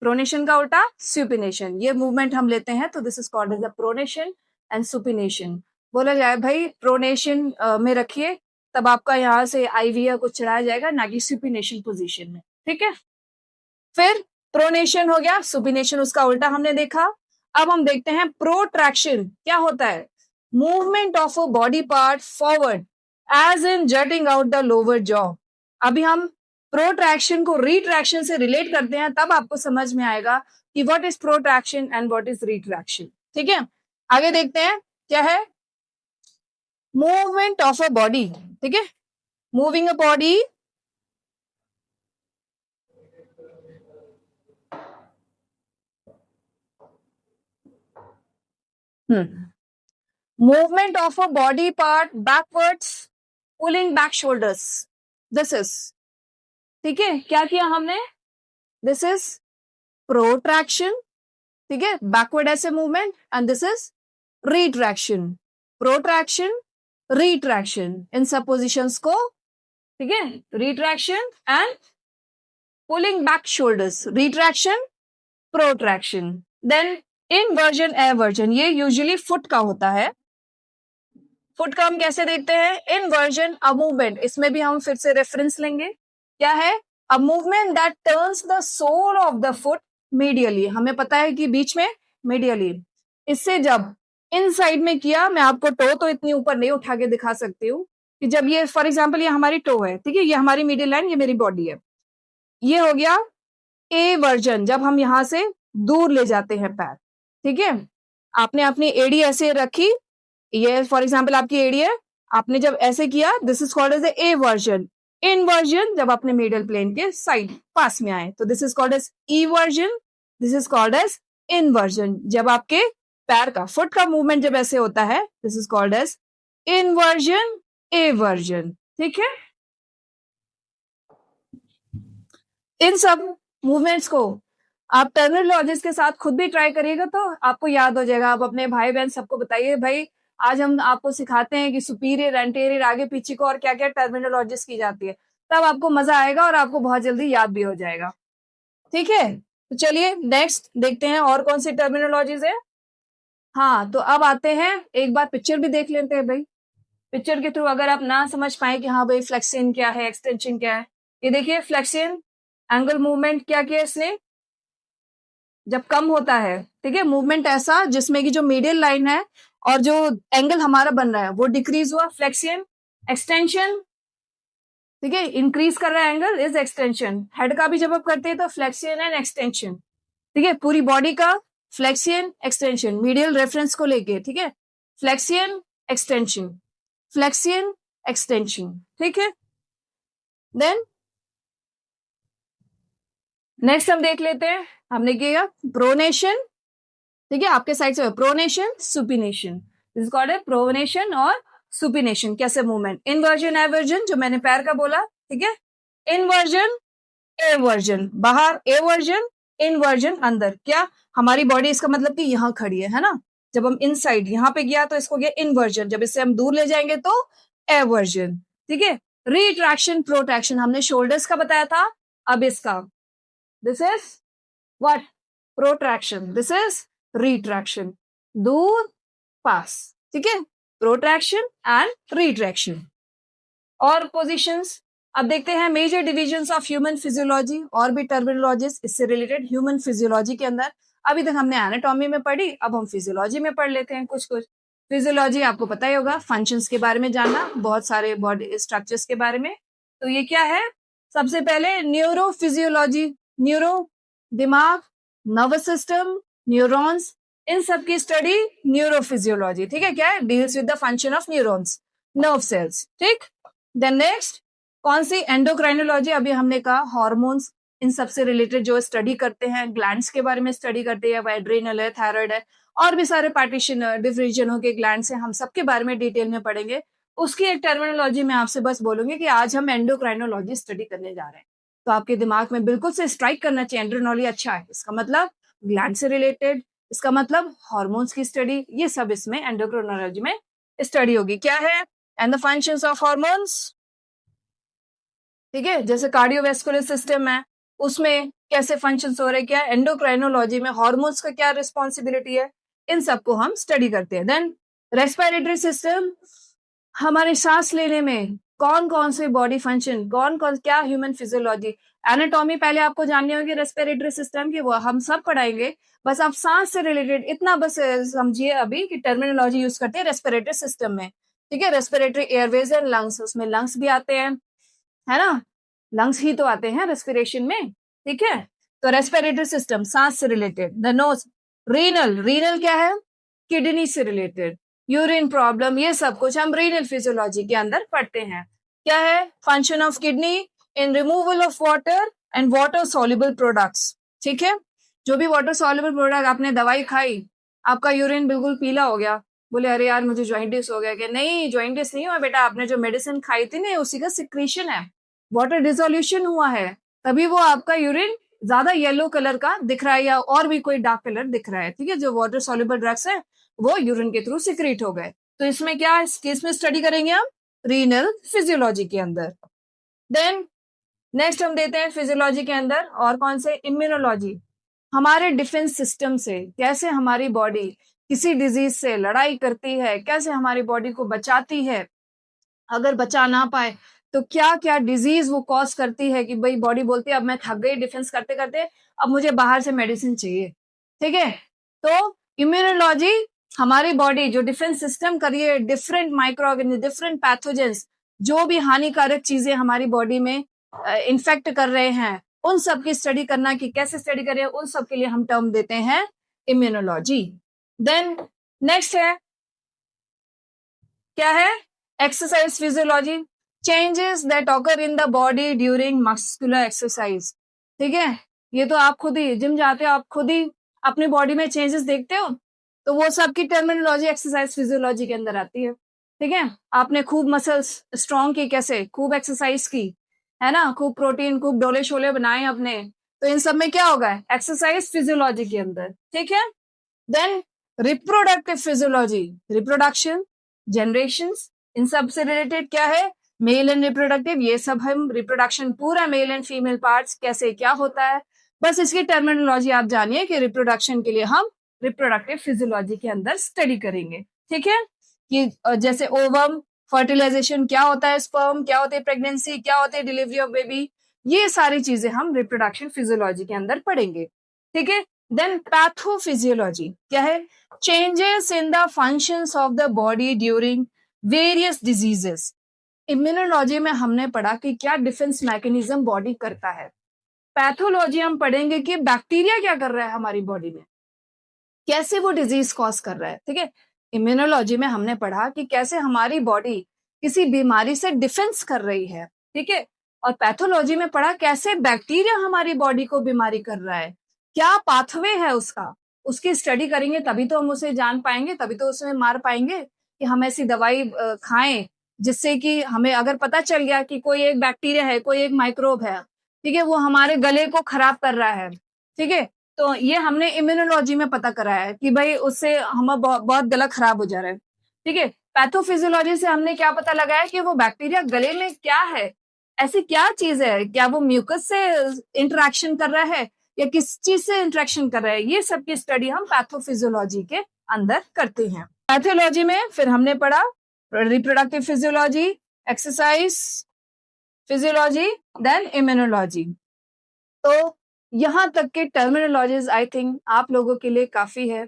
प्रोनेशन का उल्टा सुपिनेशन, ये मूवमेंट हम लेते हैं, तो this is called as the pronation and supination. बोला जाए भाई प्रोनेशन में रखिए, तब आपका यहाँ से आईवी या कुछ चढ़ाया जाएगा, ना कि सुपिनेशन पोजीशन में। ठीक है, फिर प्रोनेशन हो गया, सुपिनेशन उसका उल्टा हमने देखा। अब हम देखते हैं प्रोट्रैक्शन क्या होता है? Movement of a body part forward as in jutting out the lower jaw. अभी हम प्रोट्रैक्शन को रिट्रैक्शन से रिलेट करते हैं, तब आपको समझ में आएगा कि what is protraction and what is retraction. ठीक है, आगे देखते हैं क्या है? Movement of a body. ठीक है, moving a body, movement of a body part backwards, pulling back shoulders. This is, ठीक है, क्या किया हमने? This is protraction, ठीक है, backward ऐसे movement, and this is retraction. Protraction, retraction, इन सब positions को, ठीक है, retraction and pulling back shoulders, retraction, protraction. Then inversion, eversion, ये usually foot का होता है। फुट का हम कैसे देखते हैं? इनवर्जन अ मूवमेंट, इसमें भी हम फिर से रेफरेंस लेंगे। क्या है? A movement that turns the sole of the foot medially, हमें पता है कि बीच में मीडियली। इससे जब इन साइड में किया, मैं आपको टो तो इतनी ऊपर नहीं उठा के दिखा सकती हूँ, कि जब ये फॉर एग्जाम्पल ये हमारी टो है, ठीक है, ये हमारी मीडियल लाइन, ये मेरी बॉडी है, ये हो गया ए वर्जन, जब हम यहां से दूर ले जाते हैं पैर। ठीक है, आपने अपनी एडी ऐसे रखी, ये फॉर एग्जाम्पल आपकी एडी है, आपने जब ऐसे किया, this is called as eversion. Inversion जब अपने मिडल प्लेन के साइड पास में आए, तो this is called as eversion, this is called as inversion. जब आपके पैर का, फुट का मूवमेंट जब ऐसे होता है, this is called as inversion, eversion. ठीक है, इन सब मूवमेंट्स को आप टर्मिनोलॉजीज के साथ खुद भी ट्राई करिएगा, तो आपको याद हो जाएगा। आप अपने भाई बहन सबको बताइए, भाई आज हम आपको सिखाते हैं कि सुपीरियर, एंटीरियर, आगे पीछे को और क्या क्या टर्मिनोलॉजीज की जाती है, तब आपको मजा आएगा और आपको बहुत जल्दी याद भी हो जाएगा। ठीक है, तो चलिए नेक्स्ट देखते हैं और कौन सी टर्मिनोलॉजीज है। हाँ, तो अब आते हैं, एक बार पिक्चर भी देख लेते हैं भाई। पिक्चर के थ्रू अगर आप ना समझ पाए कि हाँ भाई फ्लेक्सियन क्या है, एक्सटेंशन क्या है, ये देखिए फ्लेक्सियन एंगल मूवमेंट क्या किया इसने, जब कम होता है, ठीक है, मूवमेंट ऐसा जिसमें कि जो मीडियल लाइन है और जो एंगल हमारा बन रहा है वो डिक्रीज हुआ, फ्लेक्सियन। एक्सटेंशन, ठीक है, इंक्रीज कर रहा है एंगल, इज एक्सटेंशन। हेड का भी जब आप करते हैं तो फ्लेक्सियन एंड एक्सटेंशन। ठीक है, पूरी बॉडी का फ्लेक्सियन एक्सटेंशन, मीडियल रेफरेंस को लेके, ठीक है, फ्लेक्सियन एक्सटेंशन, फ्लेक्सियन एक्सटेंशन, ठीक है। देन नेक्स्ट हम देख लेते हैं, हमने किया प्रोनेशन, ठीक है, आपके साइड से प्रोनेशन, सुपिनेशन, दिस कॉल्ड है प्रोनेशन और सुपिनेशन। कैसे मूवमेंट, इनवर्जन एवर्जन जो मैंने पैर का बोला, ठीक है, इनवर्जन एवर्जन बाहर, एवर्जन इनवर्जन अंदर। क्या हमारी बॉडी, इसका मतलब कि यहाँ खड़ी है ना, जब हम इनसाइड यहाँ पे गया तो इसको गया इनवर्जन, जब इससे हम दूर ले जाएंगे तो एवर्जन, ठीक है। रिट्रैक्शन प्रोट्रैक्शन हमने शोल्डर्स का बताया था, अब इसका this is what, protraction, this is retraction, दूर पास, ठीक है, प्रोट्रैक्शन एंड रिट्रैक्शन। और पोजीशंस अब देखते हैं, major divisions of human physiology, और भी टर्मिनोलॉजीज इससे रिलेटेड ह्यूमन फिजियोलॉजी के अंदर। अभी तक हमने एनाटॉमी में पढ़ी, अब हम फिजियोलॉजी में पढ़ लेते हैं कुछ कुछ। फिजियोलॉजी आपको पता ही होगा, फंक्शंस के बारे में जानना, बहुत सारे बॉडी स्ट्रक्चर्स के बारे में। तो ये क्या है, सबसे पहले न्यूरोफिजियोलॉजी, न्यूरो दिमाग, नर्वस सिस्टम, न्यूरॉन्स, इन सब की स्टडी न्यूरोफिजियोलॉजी, ठीक है, क्या है, deals with the function of neurons, nerve cells, ठीक। देन नेक्स्ट कौन सी, एंडोक्राइनोलॉजी, अभी हमने कहा हार्मोन्स, इन सब से रिलेटेड जो स्टडी करते हैं, ग्लैंड्स के बारे में स्टडी करते हैं, एड्रेनल है, थायराइड है, और भी सारे पार्टीशन डिफरेंशिएशन हो के ग्लैंड्स हैं, हम सबके बारे में डिटेल में पढ़ेंगे। उसकी एक टर्मिनोलॉजी में आपसे बस बोलूंगी कि आज हम एंडोक्राइनोलॉजी स्टडी करने जा रहे हैं, तो आपके दिमाग में बिल्कुल से स्ट्राइक करना चाहिए, एंडोक्राइनोलॉजी अच्छा है, इसका मतलब ग्लैंड से रिलेटेड, इसका मतलब हार्मोन्स की स्टडी, ये सब इसमें एंडोक्राइनोलॉजी में स्टडी होगी। क्या है, and the functions of hormones, ठीक है, जैसे कार्डियोवैस्कुलर सिस्टम है, उसमें कैसे फंक्शंस हो रहे, क्या एंडोक्राइनोलॉजी में हार्मोन्स का क्या रिस्पॉन्सिबिलिटी है, इन सबको हम स्टडी करते हैं। देन रेस्पिरेटरी सिस्टम, हमारे सांस लेने में कौन कौन से बॉडी फंक्शन, कौन कौन क्या ह्यूमन फिजियोलॉजी, एनाटॉमी पहले आपको जाननी होगी रेस्पिरेटरी सिस्टम की, वो हम सब पढ़ाएंगे, बस आप सांस से रिलेटेड इतना बस समझिए अभी कि टर्मिनोलॉजी यूज करते हैं रेस्पिरेटरी सिस्टम में, ठीक है। रेस्पिरेटरी एयरवेज एंड लंग्स, उसमें लंग्स भी आते हैं, है ना, लंग्स ही तो आते हैं रेस्पिरेशन में, ठीक है। तो रेस्पिरेटरी सिस्टम सांस से related. The nose, renal, renal क्या है, किडनी से रिलेटेड, यूरिन प्रॉब्लम, ये सब कुछ हम रीनल फिजियोलॉजी के अंदर पढ़ते हैं। क्या है, function of kidney in removal of water and water soluble products, ठीक है। जो भी वाटर सॉल्युबल प्रोडक्ट, आपने दवाई खाई, आपका यूरिन बिल्कुल पीला हो गया, बोले अरे यार मुझे जॉइंटिस हो गया, कि नहीं जॉइंटिस नहीं हुआ बेटा, आपने जो मेडिसिन खाई थी ना उसी का सिक्रीशन है, वाटर डिसोल्यूशन हुआ है, तभी वो आपका यूरिन ज्यादा येलो कलर का दिख रहा है या और भी कोई डार्क कलर दिख रहा है, ठीक है। जो वाटर सॉल्युबल ड्रग्स है वो यूरिन के थ्रू सिक्रीट हो गए, तो इसमें क्या, इस केस में स्टडी करेंगे हम रीनल फिजियोलॉजी के अंदर। देन नेक्स्ट हम देते हैं फिजियोलॉजी के अंदर और कौन से, इम्यूनोलॉजी, हमारे डिफेंस सिस्टम से कैसे हमारी बॉडी किसी डिजीज से लड़ाई करती है, कैसे हमारी बॉडी को बचाती है, अगर बचा ना पाए तो क्या क्या डिजीज वो कॉज करती है, कि भाई बॉडी बोलती है अब मैं थक गई डिफेंस करते करते, अब मुझे बाहर से मेडिसिन चाहिए, ठीक है। तो इम्यूनोलॉजी, हमारी बॉडी जो डिफेंस सिस्टम कर रही है, different micro organism, different pathogens, जो भी हानिकारक चीजें हमारी बॉडी में इन्फेक्ट कर रहे हैं, उन सब की स्टडी करना, कि कैसे स्टडी करें, उन सब के लिए हम टर्म देते हैं इम्यूनोलॉजी। देन नेक्स्ट है, क्या है, exercise physiology, changes that occur in the body during muscular exercise, ठीक है। ये तो आप खुद ही जिम जाते हो, आप खुद ही अपनी बॉडी में चेंजेस देखते हो, तो वो सब की टर्मिनोलॉजी एक्सरसाइज फिजियोलॉजी के अंदर आती है, ठीक है। आपने खूब मसल्स स्ट्रॉन्ग की, कैसे, खूब एक्सरसाइज की, है ना, खूब प्रोटीन, खूब डोले शोले बनाए अपने, तो इन सब में क्या होगा, एक्सरसाइज फिजियोलॉजी के अंदर, ठीक है। Then reproductive physiology, reproduction, generations, इन सब से रिलेटेड क्या है, मेल एंड रिप्रोडक्टिव, ये सब हम रिप्रोडक्शन पूरा मेल एंड फीमेल पार्ट्स कैसे क्या होता है, बस इसकी टर्मिनोलॉजी आप जानिए कि रिप्रोडक्शन के लिए हम रिप्रोडक्टिव फिजियोलॉजी के अंदर स्टडी करेंगे, ठीक है। कि जैसे ओवम, फर्टिलाइजेशन क्या होता है, स्पर्म क्या होती है, प्रेगनेंसी क्या होती है, डिलीवरी ऑफ बेबी, ये सारी चीजें हम रिप्रोडक्शन फिजियोलॉजी के अंदर पढ़ेंगे, ठीक है। देन पैथोफिजियोलॉजी क्या है, changes in the functions of the body during various diseases. Immunology में हमने पढ़ा कि क्या डिफेंस मैकेनिज्म बॉडी करता है, पैथोलॉजी हम पढ़ेंगे कि बैक्टीरिया क्या कर रहा है हमारी बॉडी में, कैसे वो डिजीज कॉज कर रहा है, ठीक है। इम्यूनोलॉजी में हमने पढ़ा कि कैसे हमारी बॉडी किसी बीमारी से डिफेंस कर रही है, ठीक है। और पैथोलॉजी में पढ़ा कैसे बैक्टीरिया हमारी बॉडी को बीमारी कर रहा है, क्या पाथवे है उसका, उसकी स्टडी करेंगे तभी तो हम उसे जान पाएंगे, तभी तो उसमें मार पाएंगे कि हम ऐसी दवाई खाएं जिससे कि हमें अगर पता चल गया कि कोई एक बैक्टीरिया है, कोई एक माइक्रोब है, ठीक है, वो हमारे गले को खराब कर रहा है, ठीक है, तो ये हमने इम्यूनोलॉजी में पता करा है कि भाई उससे हमें बहुत गला खराब हो जा रहा है, ठीक है। पैथोफिजियोलॉजी से हमने क्या पता लगाया कि वो बैक्टीरिया गले में क्या है, ऐसी क्या चीज है, क्या वो म्यूकस से इंटरेक्शन कर रहा है या किस चीज से इंटरेक्शन कर रहा है, ये सब की स्टडी हम पैथोफिजियोलॉजी के अंदर करते हैं। पैथोलॉजी में फिर हमने पढ़ा reproductive physiology, exercise physiology, then immunology. तो यहाँ तक के टर्मिनोलॉजीज आई थिंक आप लोगों के लिए काफी है।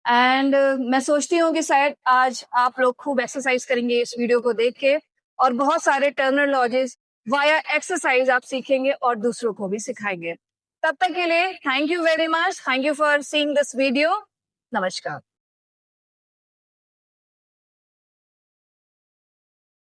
एंड मैं सोचती हूँ कि शायद आज आप लोग खूब एक्सरसाइज करेंगे इस वीडियो को देख के, और बहुत सारे टर्मिनोलॉजीज वाया एक्सरसाइज आप सीखेंगे और दूसरों को भी सिखाएंगे। तब तक के लिए thank you very much, thank you for seeing this video. नमस्कार।